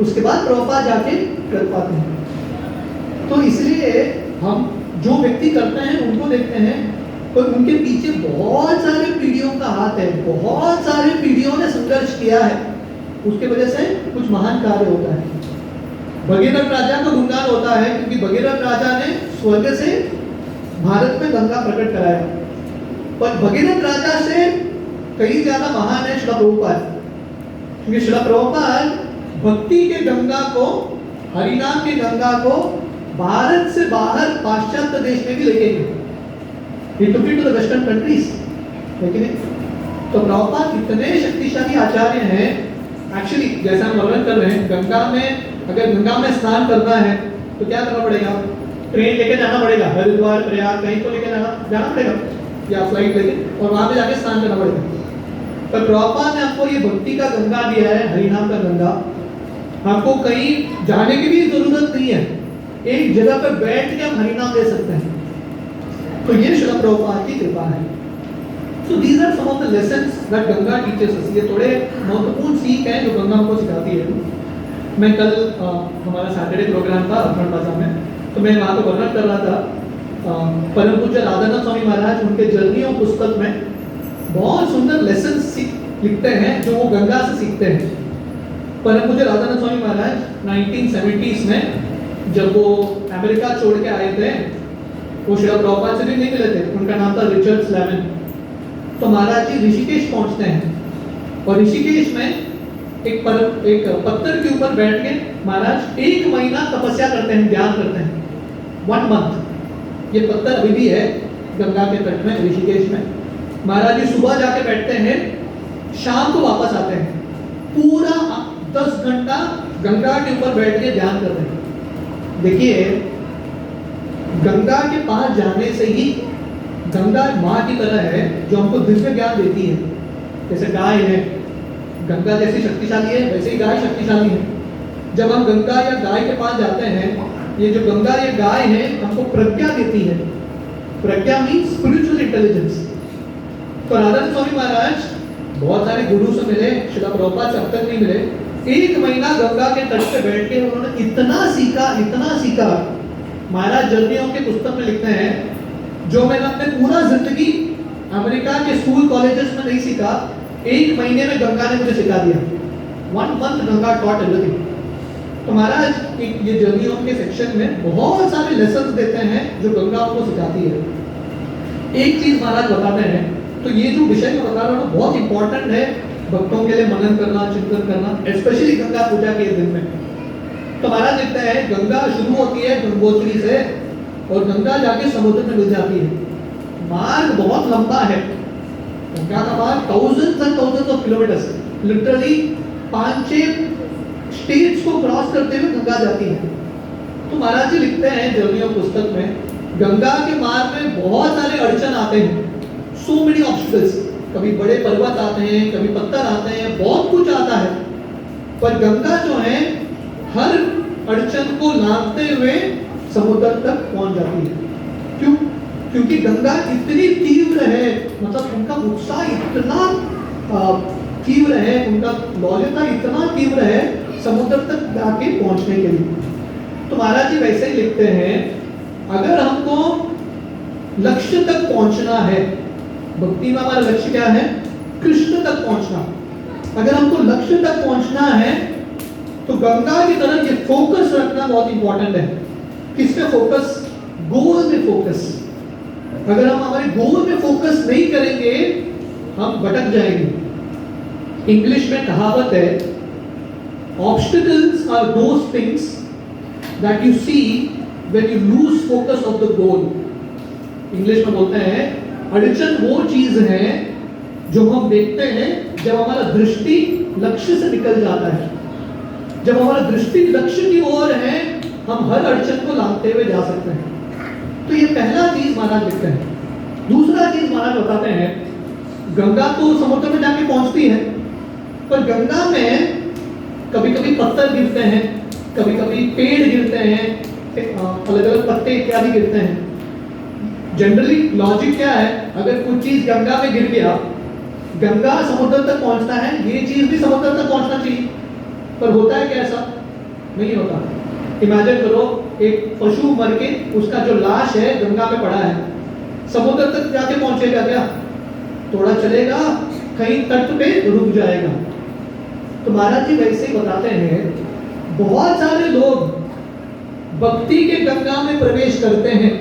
उसके बाद प्रभुपाद जाके कर पाते हैं। तो इसलिए हम जो व्यक्ति करते हैं उनको देखते हैं और उनके पीछे बहुत सारे पीढ़ियों का हाथ है, बहुत सारे पीढ़ियों ने संघर्ष किया है, उसके वजह से कुछ महान कार्य होता है। भगीरथ राजा का गुणगान होता है क्योंकि भगीरथ राजा ने स्वर्ग से भारत में गंगा प्रकट कराया, पर भगीरथ राजा से कई ज्यादा महान है श्रील प्रभुपाद, क्योंकि श्रील प्रभुपाद भक्ति के गंगा को, हरिनाम के गंगा को भारत से बाहर पाश्चात्य देश में भी लेके गए। He took it to the western countries, लेकिन तो प्रभुपाद इतने शक्तिशाली आचार्य हैं। एक्चुअली जैसा हम वर्णन कर रहे हैं, गंगा में अगर गंगा में स्नान करना है तो क्या करना पड़ेगा? ट्रेन लेके जाना पड़ेगा, हरिद्वार प्रयाग कहीं तो लेके जाना पड़ेगा, या फ्लाइट लेके, और वहां पे जाके स्नान करना पड़ेगा। पर प्रभुपाद ने हमको ये भक्ति का गंगा दिया है, हरिनाम का गंगा, हमको कहीं जाने की भी जरूरत नहीं है, एक जगह पर बैठ के हम हरिनाम ले सकते हैं। तो ये श्रील प्रभुपाद की कृपा है। So these are some of the lessons that Ganga teaches us। ये थोड़े महत्वपूर्ण सीख है जो गंगा हमको सिखाती है। मैं कल हमारा सैटरडे प्रोग्राम था अखंड बाजा में, तो मैं वहाँ पे वर्णन कर रहा था परम पूज्य राधानाथ स्वामी महाराज उनके जर्नियों पुस्तक में बहुत सुंदर लेसन लिखते हैं जो वो गंगा से सीखते हैं। परम पूज्य राधानाथ स्वामी महाराज 1970s में जब वो अमेरिका छोड़ के आए थे, वो श्रील प्रभुपाद से भी नहीं मिले थे, उनका नाम था रिचर्ड स्लैवन। तो महाराज जी ऋषिकेश पहुंचते हैं और ऋषिकेश में एक पत्थर के ऊपर बैठ के महाराज 1 महीना तपस्या करते हैं, ध्यान करते हैं, 1 month। ये पत्थर अभी भी है गंगा के तट में ऋषिकेश में। महाराज जी सुबह जाके बैठते हैं, शाम को वापस आते हैं, पूरा 10 घंटा गंगा के ऊपर बैठ के ध्यान करते हैं। देखिए गंगा के पास जाने से ही, गंगा माँ की तरह है जो हमको दिव्य ज्ञान देती है। जैसे गाय है, गंगा जैसी शक्तिशाली है, वैसे ही गाय शक्तिशाली है। जब हम गंगा या गाय के पास जाते हैं, ये जो गंगा या गाय है हमको प्रज्ञा देती है। प्रज्ञा मीन्स स्पिरिचुअल इंटेलिजेंस। तो राधानाथ स्वामी महाराज बहुत सारे गुरु से मिले, श्रील प्रभुपाद से अब तक नहीं मिले। 1 महीना गंगा के तट पे बैठ के उन्होंने इतना सीखा। महाराज जर्नियों के पुस्तक में लिखते हैं, जो मैंने अपने पूरा जिंदगी अमेरिका के स्कूल कॉलेजेस में नहीं सीखा, 1 महीने में गंगा ने मुझे सिखा दिया। 1 month गंगा taught everything। तो महाराज ये जर्नियों के सेक्शन में बहुत सारे लेसन्स देते हैं जो गंगा आपको सिखाती है। एक चीज महाराज बताते हैं, तो ये जो विषय मैं बता रहा हूँ बहुत इंपॉर्टेंट है भक्तों के लिए, मनन करना, चिंतन करना, स्पेशली गंगा पूजा के दिन में। तो महाराज लिखते हैं गंगा शुरू होती है गंगोत्री से और गंगा जाके समुद्र में मिल जाती है। मार्ग बहुत लंबा है, गंगा का मार्ग thousands and thousands of kilometers, literally 5-6 states को क्रॉस करते हुए गंगा जाती है। तो महाराज जी लिखते हैं जर्नियों पुस्तक में, गंगा के मार्ग में बहुत सारे अड़चन आते हैं, so many obstacles। कभी बड़े पर्वत आते हैं, कभी पत्थर आते हैं, बहुत कुछ आता है, पर गंगा जो है हर अड़चन को लांघते हुए समुद्र तक पहुंच जाती है। क्यों? क्योंकि गंगा इतनी तीव्र है, मतलब उनका उत्साह इतना तीव्र है, उनका लौल्यता इतना तीव्र है समुद्र तक जाके पहुंचने के लिए। तो महाराज जी वैसे ही लिखते हैं, अगर हमको लक्ष्य तक पहुंचना है, भक्ति में हमारा लक्ष्य क्या है? कृष्ण तक पहुंचना। अगर हमको लक्ष्य तक पहुंचना है तो गंगा की तरह ये फोकस रखना बहुत इंपॉर्टेंट है। किस पे फोकस? गोल में फोकस। अगर हम हमारे गोल में फोकस नहीं करेंगे हम भटक जाएंगे। इंग्लिश में कहावत है, obstacles are those things that you see when you lose focus of the goal. English में बोलते हैं, अड़चन वो चीज है जो हम देखते हैं जब हमारा दृष्टि लक्ष्य से निकल जाता है। जब हमारा दृष्टि लक्ष्य की ओर है हम हर अड़चन को लांघते हुए जा सकते हैं। तो ये पहला चीज महाराज लिखते हैं। दूसरा चीज महाराज बताते हैं, गंगा तो समुद्र में जाके पहुंचती है, पर गंगा में कभी कभी पत्थर गिरते हैं, कभी कभी पेड़ गिरते हैं, अलग अलग पत्ते इत्यादि गिरते हैं। जनरली लॉजिक क्या है, अगर कुछ चीज गंगा में गिर गया, गंगा समुद्र तक पहुंचता है, ये चीज भी समुद्र तक पहुंचना चाहिए, पर होता है क्या? ऐसा नहीं होता। इमेजिन करो एक पशु मर के उसका जो लाश है गंगा में पड़ा है, समुद्र तक जाके पहुंचेगा क्या? थोड़ा चलेगा, कहीं तट पे रुक जाएगा। तो महाराज जी वैसे ही बताते हैं, बहुत सारे लोग भक्ति के गंगा में प्रवेश करते हैं,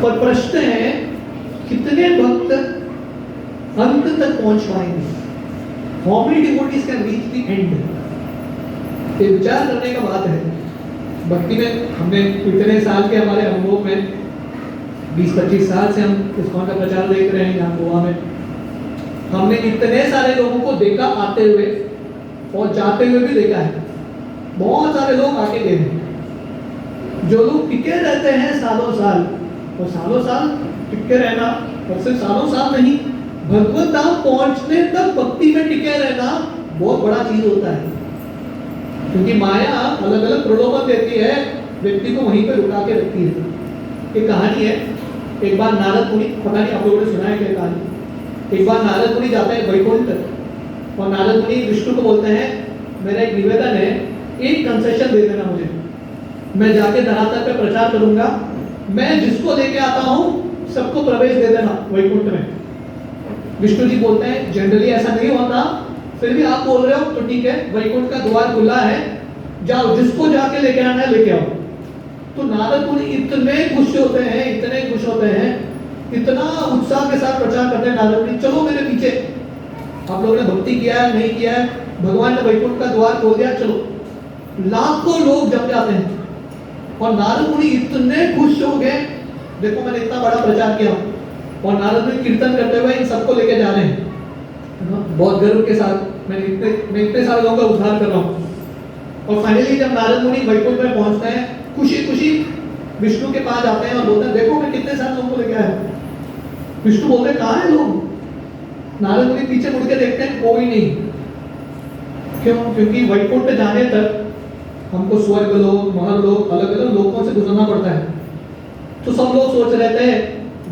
पर प्रश्न है कितने भक्त अंत तक पहुंच पाएंगे? How many devotees can reach the end? ये विचार करने का बात है। भक्ति में हमने इतने साल के हमारे अनुभव में 20-25 साल से हम इस्कॉन का प्रचार देख रहे हैं यहाँ गोवा में। हमने इतने सारे लोगों को देखा आते हुए और जाते हुए भी देखा है। बहुत सारे लोग आके गए हैं। जो लोग टिके रहते हैं सालों साल, और सालों साल टिके रहना, और सिर्फ सालों साल नहीं, भगवत धाम पहुंचने तक भक्ति में टिके रहना बहुत बड़ा चीज होता है। क्योंकि माया अलग अलग प्रलोभन देती है, व्यक्ति को वहीं पे रुका के रखती है। एक कहानी है, एक बार नारद मुनि, पता नहीं आप लोगों ने सुना है क्या कहानी। एक बार नारद मुनि जाते हैं वैकुंठ, और नारद मुनि विष्णु को बोलते हैं, मेरा एक निवेदन है, एक कंसेशन दे देना मुझे, मैं जाके धरातल पे प्रचार करूंगा, मैं जिसको लेके आता हूँ सबको प्रवेश दे देना वैकुंठ में। विष्णु जी बोलते हैं जनरली ऐसा नहीं होता, फिर भी आप बोल रहे हो तो ठीक है, वैकुंठ का द्वार खुला है, जाओ, जिसको जाके लेके आना है लेके आओ। तो नारद मुनि इतने खुश होते हैं, इतने खुश होते हैं, इतना उत्साह के साथ प्रचार करते हैं नारद मुनि, चलो मेरे पीछे, आप लोगों ने भक्ति किया है नहीं किया है, भगवान ने वैकुंठ का द्वार खोल दिया, चलो। लाखों लोग जम जाते हैं, और नारद मुनि इतने खुश हो गए, देखो मैंने इतना बड़ा प्रचार किया, और नारद मुनि कीर्तन करते हुए इन सबको लेके जा रहे हैं, बहुत गर्व के साथ, मैं इतने सारे लोगों का उद्धार कर रहा हूँ। और फाइनली जब नारद मुनि वैकुंठ में पहुंचते हैं, खुशी खुशी विष्णु के पास जाते हैं और बोलते हैं, देखो मैं कितने सारे लोगों को लेके आया। विष्णु बोलते हैं, कहाँ है लोग? नारद मुनि पीछे मुड़ के देखते हैं, कोई नहीं। क्यों? क्योंकि वैकुंठ जाने तक हमको स्वर्ग लोक, महलोक, अलग अलग लोकों से गुजरना पड़ता है। तो सब लोग सोच रहे थे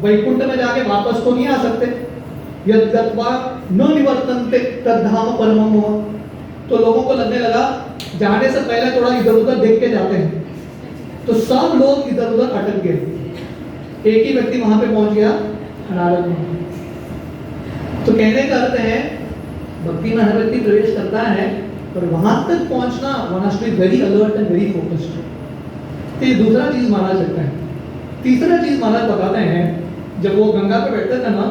वैकुंठ में जाके वापस तो नहीं आ सकते, यद्गत्वा न निवर्तन्ते तद्धाम परमम। तो लोगों को लगने लगा जाने से पहले थोड़ा इधर उधर देख के जाते हैं। तो सब लोग इधर उधर अटक गए, एक ही व्यक्ति वहां पे पहुंच गया, नारद मुनि। तो कहने का अर्थ है भक्ति में हर व्यक्ति प्रवेश करता है, पर वहां तक पहुंचना one has to be very alert and very focused. तो ये दूसरा चीज माना जाता है। तीसरा चीज महाराज बताते हैं, जब वो गंगा पे बैठते थे ना,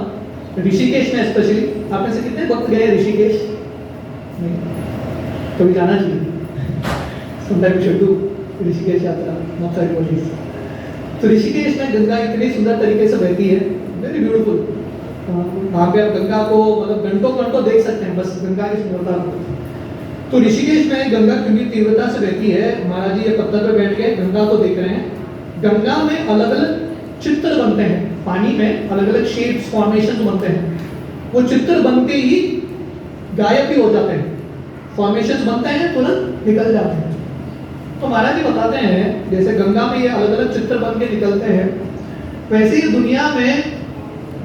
ऋषिकेश में स्पेशली, आप में से कितने वक्त गए ऋषिकेश? नहीं, कभी जाना चाहिए। सुंदर विशुद्धू ऋषिकेश यात्रा, बहुत सारी कोशिश। तो ऋषिकेश में गंगा इतनी सुंदर तरीके से बहती है, वेरी ब्यूटीफुल। वहाँ पे आप गंगा को मतलब घंटों घंटों देख सकते हैं, बस गंगा की सुंदरता को। तो ऋषिकेश में गंगा कितनी तीव्रता से बहती है, महाराज जी ये पत्थर पे बैठ के गंगा को देख रहे हैं। गंगा में अलग अलग चित्र बनते हैं, पानी में अलग अलग शेप्स फॉर्मेशन बनते हैं। वो चित्र बनते ही गायब भी हो जाते हैं, फॉर्मेशन बनते हैं तुरंत निकल जाते हैं। तो महाराज जी बताते हैं जैसे गंगा में ये अलग अलग चित्र बन के निकलते हैं, वैसे ही दुनिया में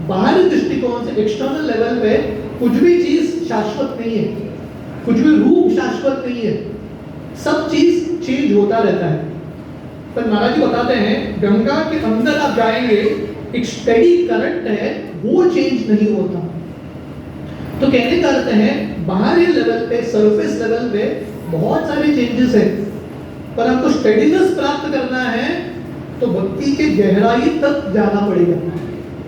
बाहरी दृष्टिकोण से एक्सटर्नल लेवल पे कुछ भी चीज शाश्वत नहीं है, कुछ भी रूप शाश्वत नहीं है, सब चीज चेंज होता रहता है। पर महाराज जी बताते हैं गंगा के अंदर आप जाएंगे, एक स्टेडी करंट है, वो चेंज नहीं होता। तो कहने का अर्थ है बाहरी लेवल पे, सरफेस लेवल पे बहुत सारे चेंजेस है, पर हमको स्टेडीनेस प्राप्त करना है तो भक्ति के गहराई तक जाना पड़ेगा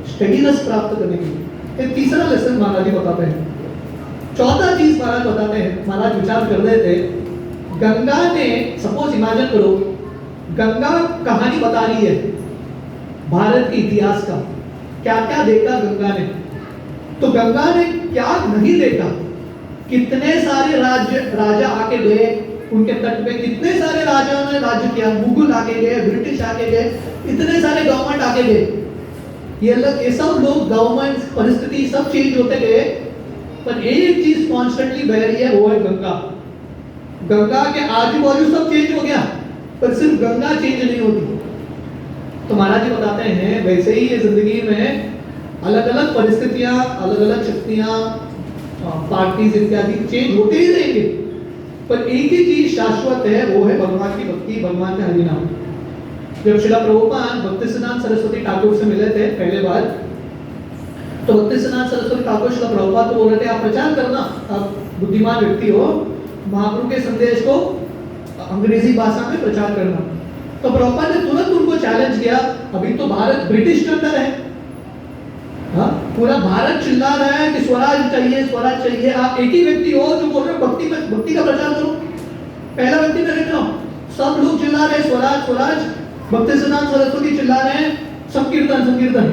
स्टेडीनेस प्राप्त करने के लिए। एक तीसरा लेसन महाराज जी बताते हैं। चौथा चीज महाराज बताते हैं, महाराज विचार कर रहे थे, गंगा ने, सपोज इमेजिन करो गंगा कहानी बता रही है भारत के इतिहास का, क्या क्या देखा गंगा ने। तो गंगा ने क्या नहीं देखा, कितने सारे राजा आके गए उनके तट पे, कितने सारे राजाओं ने राज्य किया, मुगल आके गए, ब्रिटिश आके गए, इतने सारे गवर्नमेंट आके गए, ये सब लोग, गवर्नमेंट, परिस्थिति सब चेंज होते गए, पर एक चीज कॉन्स्टेंटली बह रही है, वो है गंगा। गंगा के आजू बाजू सब चेंज हो गया, पर सिर्फ गंगा चेंज नहीं होती। तो महाराज जी बताते हैं वैसे ही ये जिंदगी में अलग अलग परिस्थितियां, अलग अलग शक्तियां, पार्टीज इत्यादि चेंज होते ही रहेंगे, पर एक ही चीज शाश्वत है, वो है भगवान की भक्ति, भगवान का हरि नाम। जब शिला प्रभुपाद भक्तिसिद्धांत सरस्वती ठाकुर से मिले थे पहले बार, तो भक्तिसिद्धांत सरस्वती ठाकुर शिला प्रभुपाद को बोल रहे थे आप प्रचार करना, आप बुद्धिमान व्यक्ति हो, महाप्रभु के संदेश को अंग्रेजी भाषा में प्रचार करना। तो प्रभुपाद ने तुरंत उनको चैलेंज किया, अभी तो भारत ब्रिटिश के अंदर है, हाँ, पूरा भारत चिल्ला रहा है कि स्वराज चाहिए स्वराज चाहिए, आप एक ही व्यक्ति हो जो बोल रहे हो भक्ति का प्रचार करो। पहला व्यक्ति मैं देख रहा हूँ, सब लोग चिल्ला रहे हैं स्वराज स्वराज, भक्तिसिद्धांत सरस्वती चिल्ला रहे हैं संकीर्तन संकीर्तन।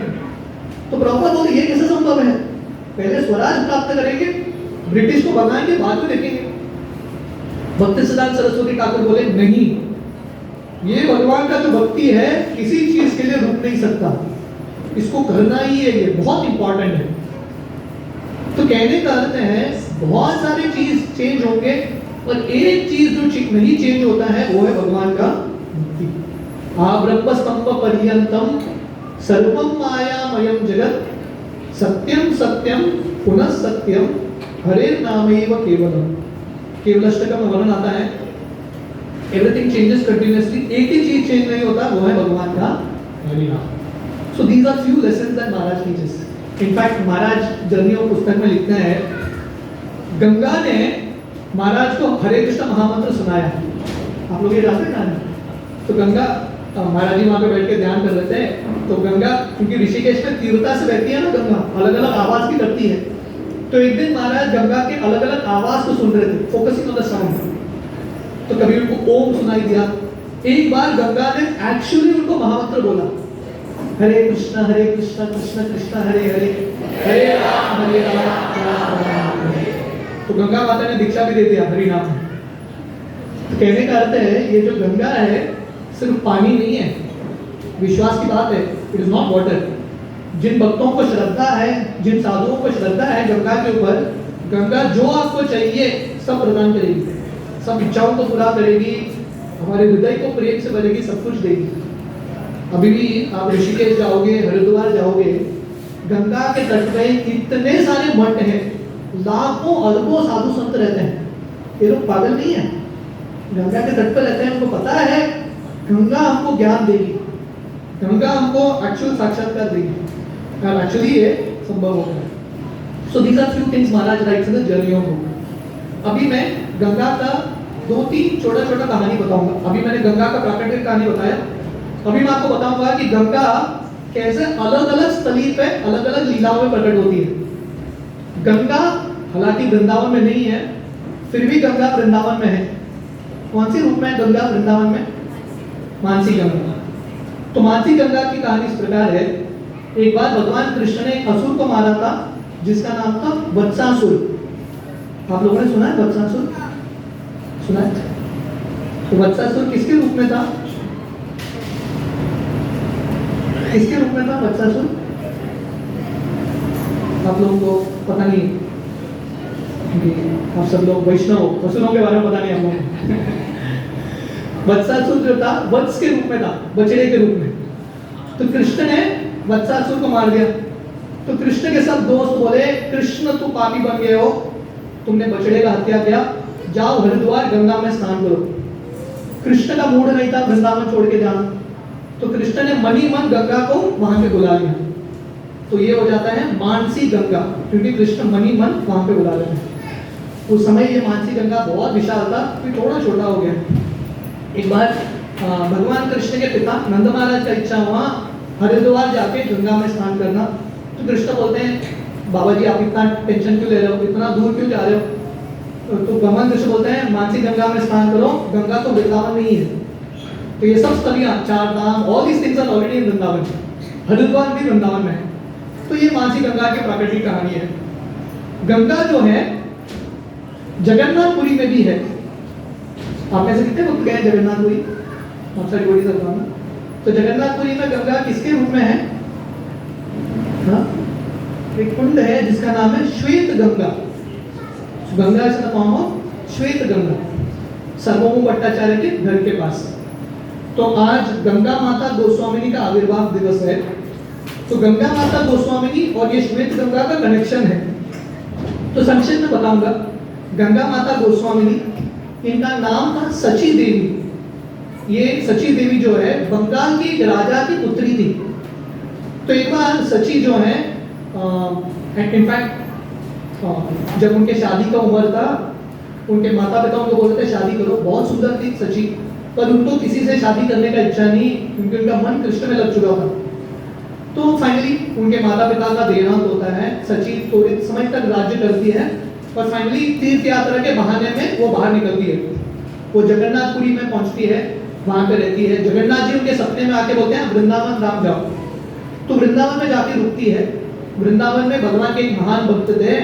तो प्रभुपाद बोले ये कैसे संभव है, पहले स्वराज प्राप्त करेंगे, ब्रिटिश को भगाएंगे, बाद में देखेंगे। भक्तिसिद्धांत सरस्वती ठाकुर बोले नहीं, ये भगवान का जो भक्ति है किसी चीज के लिए रुक नहीं सकता, इसको करना ही है, ये बहुत इंपॉर्टेंट है। तो कहने का अर्थ है बहुत सारे चीज चेंज होंगे और एक चीज जो नहीं चेंज होता है वो है भगवान का भक्ति। ब्रह्म स्तंभ पर्यंतम सर्वम मायामयम जगत सत्यम सत्यम पुनः सत्यम हरे नामेव केवलम। केवलाष्टकम में वर्णन आता है एवरीथिंग चेंजेस कंटिन्यूअसली, एक ही चीज चेंज नहीं होता, वो है भगवान का हरि नाम। So these are few lessons that Maharaj teaches. In fact, महाराज जर्नियों पुस्तक में लिखते हैं, गंगा ने महाराज को हरे कृष्ण महामंत्र सुनाया। आप लोग ये जानते हैं? तो गंगा, महाराज जी वहाँ पे बैठ के ध्यान कर रहे थे, तो गंगा क्योंकि ऋषिकेश में तीव्रता से बहती है ना गंगा, अलग अलग आवाज भी करती है। तो एक दिन महाराज गंगा के अलग अलग आवाज को सुन रहे थे, फोकसिंग ऑन द साउंड। तो कभी उनको ओम सुनाई दिया, एक बार गंगा ने एक्चुअली उनको महामंत्र बोला, हरे कृष्ण कृष्ण कृष्ण हरे हरे, हरे राम राम राम हरे। तो गंगा माता ने दीक्षा भी दे दिया हरि नाम। तो कहने का अर्थ है ये जो गंगा है सिर्फ पानी नहीं है, विश्वास की बात है, इट इज नॉट वाटर। जिन भक्तों को श्रद्धा है, जिन साधुओं को श्रद्धा है गंगा के ऊपर, गंगा जो आपको चाहिए सब प्रदान करेगी, सब इच्छाओं को पूरा करेगी, हमारे हृदय को प्रेम से भरेगी, सब कुछ देगी। अभी भी आप ऋषिकेश जाओगे, हरिद्वार जाओगे, गंगा के तट पे इतने सारे मठ हैं, लाखों अरबों साधु संत रहते हैं। ये लोग पागल नहीं है, गंगा के तट पर रहते हैं, उनको पता है गंगा हमको ज्ञान देगी, गंगा हमको एक्चुअल साक्षात्कार देगी, और एक्चुअली ये संभव होगा। So these are few things Maharaj writes in the journey of book. अभी मैं गंगा का 2-3 छोटा कहानी बताऊंगा। अभी मैंने गंगा का प्राकृतिक कहानी बताया, अभी मैं आपको बताऊंगा कि गंगा कैसे अलग अलग स्थली पे अलग अलग लीलाओं में प्रकट होती है। गंगा हालांकि वृंदावन में नहीं है, फिर भी गंगा वृंदावन में है। कौन सी रूप में है गंगा वृंदावन में? मानसी गंगा। तो मानसी गंगा की कहानी इस प्रकार है, एक बार भगवान कृष्ण ने एक असुर को मारा था जिसका नाम था वत्सासुर। आप लोगों ने सुना है वत्सासुर? सुना है? तो वत्सासुर किसके रूप में था? किसके रूप में था वत्सासुर? आप लोगों को पता नहीं, आप सब लोग वैष्णव, असुरों के बारे में पता नहीं आप लोगों। वत्सासुर जो था वत्स के रूप में था, बछड़े के रूप में। तो कृष्ण ने वत्सासुर को मार दिया। तो कृष्ण के सब दोस्त बोले, कृष्ण तू पापी बन गए हो, तुमने बछड़े का हत्या किया, जाओ हरिद्वार गंगा में स्नान करो। कृष्ण का मूड नहीं था वृंदावन छोड़ के जाना, तो कृष्ण ने मनी मन गंगा को वहां पे बुला लिया। तो ये हो जाता है मानसी गंगा, क्योंकि कृष्ण मनी मन वहां पे बुला रहे हैं। उस समय ये मानसी गंगा बहुत विशाल था, फिर थोड़ा छोटा हो गया। एक बार भगवान कृष्ण के पिता नंद महाराज का इच्छा हुआ हरिद्वार जाके गंगा में स्नान करना। तो कृष्ण बोलते हैं बाबा जी आप इतना टेंशन क्यों ले रहे हो, इतना दूर क्यों जा रहे हो? तो भगवान कृष्ण बोलते हैं मानसी गंगा में स्नान करो, गंगा तो वृंदावन नहीं है। तो ये सब स्थलियां, 4 धाम, all these things are already in Vrindavan, Haridwar भी वृंदावन में है। तो ये मानसी गंगा की प्राकृतिक कहानी है। गंगा जो है जगन्नाथपुरी में भी है। आप में से कितने लोग गए जगन्नाथपुरी? आप सारी बड़ी सब ना। तो जगन्नाथपुरी में गंगा किसके रूप में है? हाँ, एक कुंड है जिसका नाम है श्वेत Ganga. Ganga is the form of श्वेत गंगा, सर्वभौम भट्टाचार्य के घर के पास। तो आज गंगा माता गोस्वामिनी का आविर्भाव दिवस है। तो गंगा माता गोस्वामिनी और ये श्वेत गंगा का कनेक्शन है। तो संक्षेप में बताऊंगा, गंगा माता गोस्वामिनी, इनका नाम था सची देवी। ये सची देवी जो है बंगाल की राजा की पुत्री थी। तो एक बार सची जो है इनफैक्ट जब उनके शादी का उम्र था, उनके माता पिता उनको बोलते थे शादी करो। बहुत सुंदर थी सची, पर उनको किसी से शादी करने का इच्छा नहीं, क्योंकि उनका मन कृष्ण में लग चुका था। तो फाइनली उनके माता पिता का देहांत होता है। सची थोड़े समय तक राज्य करती है और फाइनली तीर्थ यात्रा के बहाने में वो बाहर निकलती है। वो जगन्नाथपुरी में पहुंचती है, वहां पे रहती है। जगन्नाथ जी उनके सपने में आके बोलते हैं वृंदावन धाम जाओ। तो वृंदावन में जाके रुकती है। वृंदावन में भगवान के एक महान भक्त थे,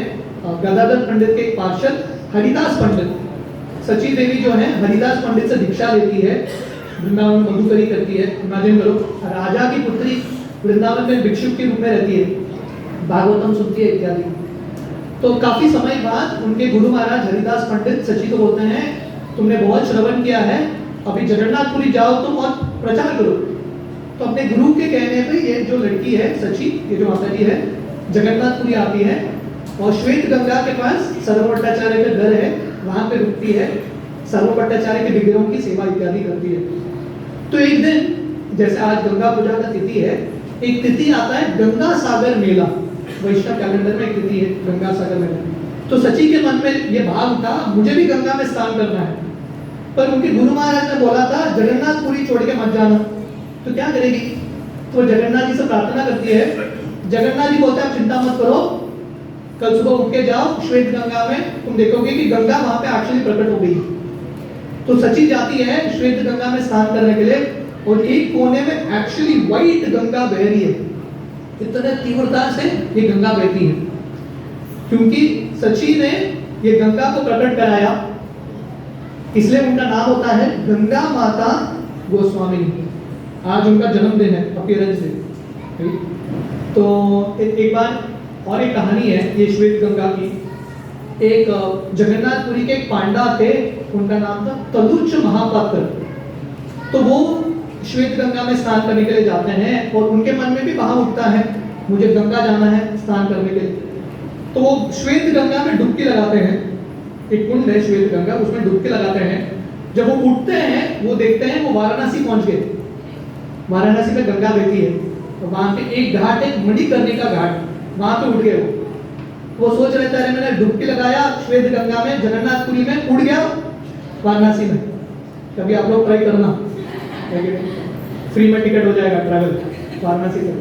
गदाधर पंडित के एक पार्षद हरिदास पंडित। सची देवी जो है हरिदास पंडित से दीक्षा लेती है, वृंदावन में मधुकरी करती है। इमेजिन करो, राजा की पुत्री वृंदावन में भिक्षुक के रूप में रहती है, भागवतम सुनती है इत्यादि। तो काफी समय बाद उनके गुरु महाराज हरिदास पंडित सची को बोलते हैं तुमने बहुत श्रवण किया है, अभी जगन्नाथपुरी जाओ तुम और प्रचार करो। तो अपने गुरु के कहने पे ये जो लड़की है सची, ये जो माता जी है, जगन्नाथपुरी आती है और श्वेत गंगा के पास सर्व भट्टाचार्य का घर है, वहां पे रुकती है, सर्व भट्टाचार्य के विग्रहों की सेवा इत्यादि करती है। तो एक दिन जैसे आज गंगा पूजा का तिथि है, एक तिथि आता है गंगा सागर मेला। वैष्णव कैलेंडर में एक तिथि है गंगा सागर मेला। तो सची के मन में ये भाव था मुझे भी गंगा में स्नान करना है, पर उनके गुरु महाराज ने बोला था जगन्नाथपुरी छोड़ के मत जाना। तो क्या करेगी? तो जगन्नाथ जी से प्रार्थना करती है। जगन्नाथ जी बोलते हैं चिंता मत करो, कल सुबह उठ के जाओ श्वेत गंगा में, तुम देखोगे कि गंगा वहां पे एक्चुअली प्रकट हो गई। तो सची जाती है श्वेत गंगा में स्नान करने के लिए और एक कोने में एक्चुअली व्हाइट गंगा बह रही है। इतने तीव्रता से ये गंगा बहती है, क्योंकि सची ने ये गंगा को प्रकट कराया, इसलिए उनका नाम होता है गंगा माता गोस्वामी। आज उनका जन्मदिन है अपीयरेंस डे। तो एक बार और एक कहानी है ये श्वेत गंगा की। एक जगन्नाथपुरी के एक पांडा थे, उनका नाम था तलुच महापात्र। तो वो श्वेत गंगा में स्नान करने के लिए जाते हैं और उनके मन में भी भाव उठता है मुझे गंगा जाना है स्नान करने के लिए। तो वो श्वेत गंगा में डुबकी लगाते हैं, एक कुंड है श्वेत गंगा, उसमें डुबकी लगाते हैं। जब वो उठते हैं वो देखते हैं वो वाराणसी पहुंच गए। वाराणसी में गंगा बहती है, तो वहां पे एक घाट है मणिकर्णिका घाट, वहां पे उठ गए वो सोच रहे थे मैंने डुबकी लगाया श्वेत गंगा में जगन्नाथपुरी में, उड़ गया वाराणसी में। कभी आप लोग ट्राई करना, फ्री में टिकट हो जाएगा ट्रैवल वाराणसी से।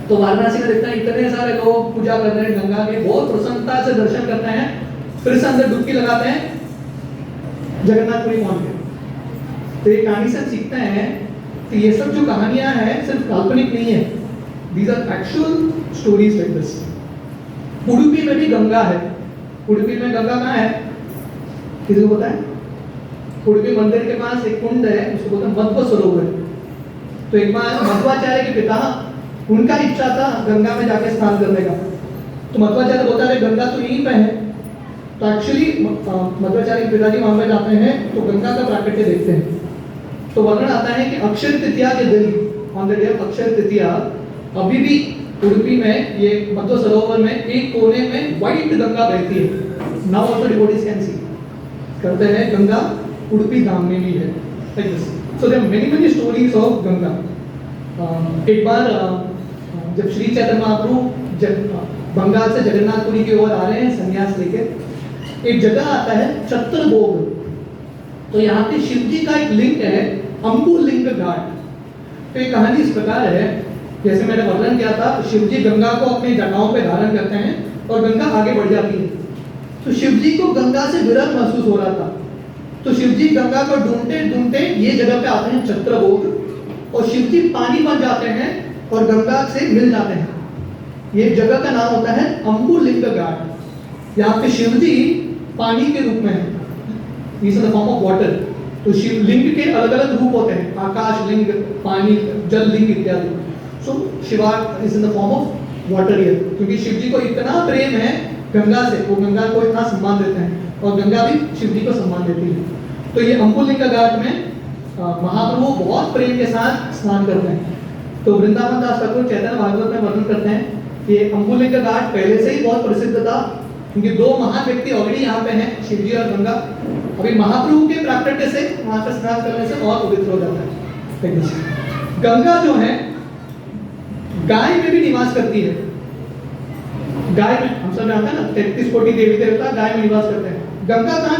तो वाराणसी में देखते हैं इतने सारे लोग पूजा कर रहे हैं गंगा के, बहुत प्रसन्नता से दर्शन करते हैं, फिर से अंदर डुबकी लगाते हैं, जगन्नाथपुरी पहुंच गए। तो ये कहानी से सीखते हैं कि ये सब जो कहानियां हैं सिर्फ काल्पनिक नहीं है, these are actual stories like this. Udupi में भी गंगा है। उडुपी में गंगा कहाँ है किसी को पता है? उडुपी मंदिर के पास एक कुंड है, उसको बोलते हैं मध्व सरोवर। तो एक बार मध्वाचार्य के पिता, उनका इच्छा था गंगा में जाके स्नान करने का। तो मध्वाचार्य बोलता है गंगा तो यहीं पे है। तो एक्चुअली मध्वाचार्य के पिताजी वहां पे जाते हैं तो गंगा का प्राकट्य देखते हैं। तो वर्णन आता है कि अक्षय तृतीया के दिन, on the day of Akshaya Tritiya, अभी भी उडुपी में ये मध्व सरोवर में एक कोने में व्हाइट गंगा बहती है। Now also devotees can see, कहते हैं गंगा उडुपी धाम में भी है like this. So there are many stories of Ganga. एक बार जब श्री चैतन्य महाप्रभु बंगाल से जगन्नाथपुरी की ओर आ रहे हैं संन्यास लेके, एक जगह आता है छत्रभोग। तो यहाँ पे शिव जी का एक लिंग है अम्बुलिंग घाट। तो ये कहानी इस प्रकार है, जैसे मैंने वर्णन किया था, शिव जी गंगा को अपनी जटाओं पे धारण करते हैं और गंगा आगे बढ़ जाती है। तो शिव जी को गंगा से विरह महसूस हो रहा था, तो शिव जी गंगा को ढूंढते ढूंढते ये जगह पे आते हैं छत्रभोग, और शिव जी पानी बन जाते हैं और गंगा से मिल जाते हैं। ये जगह का नाम होता है अम्बुलिंग घाट। यहाँ पे शिव जी पानी के रूप में है, is in the form of water. तो शिव लिंग के अलग अलग रूप होते हैं, आकाश लिंग, पानी, जल लिंग इत्यादि। So Shiva is in the form of water here, क्योंकि शिव जी को इतना प्रेम है गंगा से, वो गंगा को इतना सम्मान देते हैं और गंगा भी शिव जी को सम्मान देती है। तो ये अम्बुलिंग घाट में महाप्रभु बहुत प्रेम के साथ स्नान करते हैं। तो वृंदावन दास ठाकुर चैतन्य भागवत में वर्णन करते हैं कि अम्बुलिंग घाट पहले से ही बहुत प्रसिद्ध था, क्योंकि दो महान व्यक्ति ऑलरेडी यहाँ पे हैं, शिव जी और गंगा। अभी महाप्रभु के प्राकट्य से वहां से स्नान करने से और पवित्र हो जाता है। गंगा जो है गाय में भी निवास करती है। गाय में हम सब जानते हैं ना 33 कोटि देवी देवता गाय में निवास करते हैं। गंगा कहाँ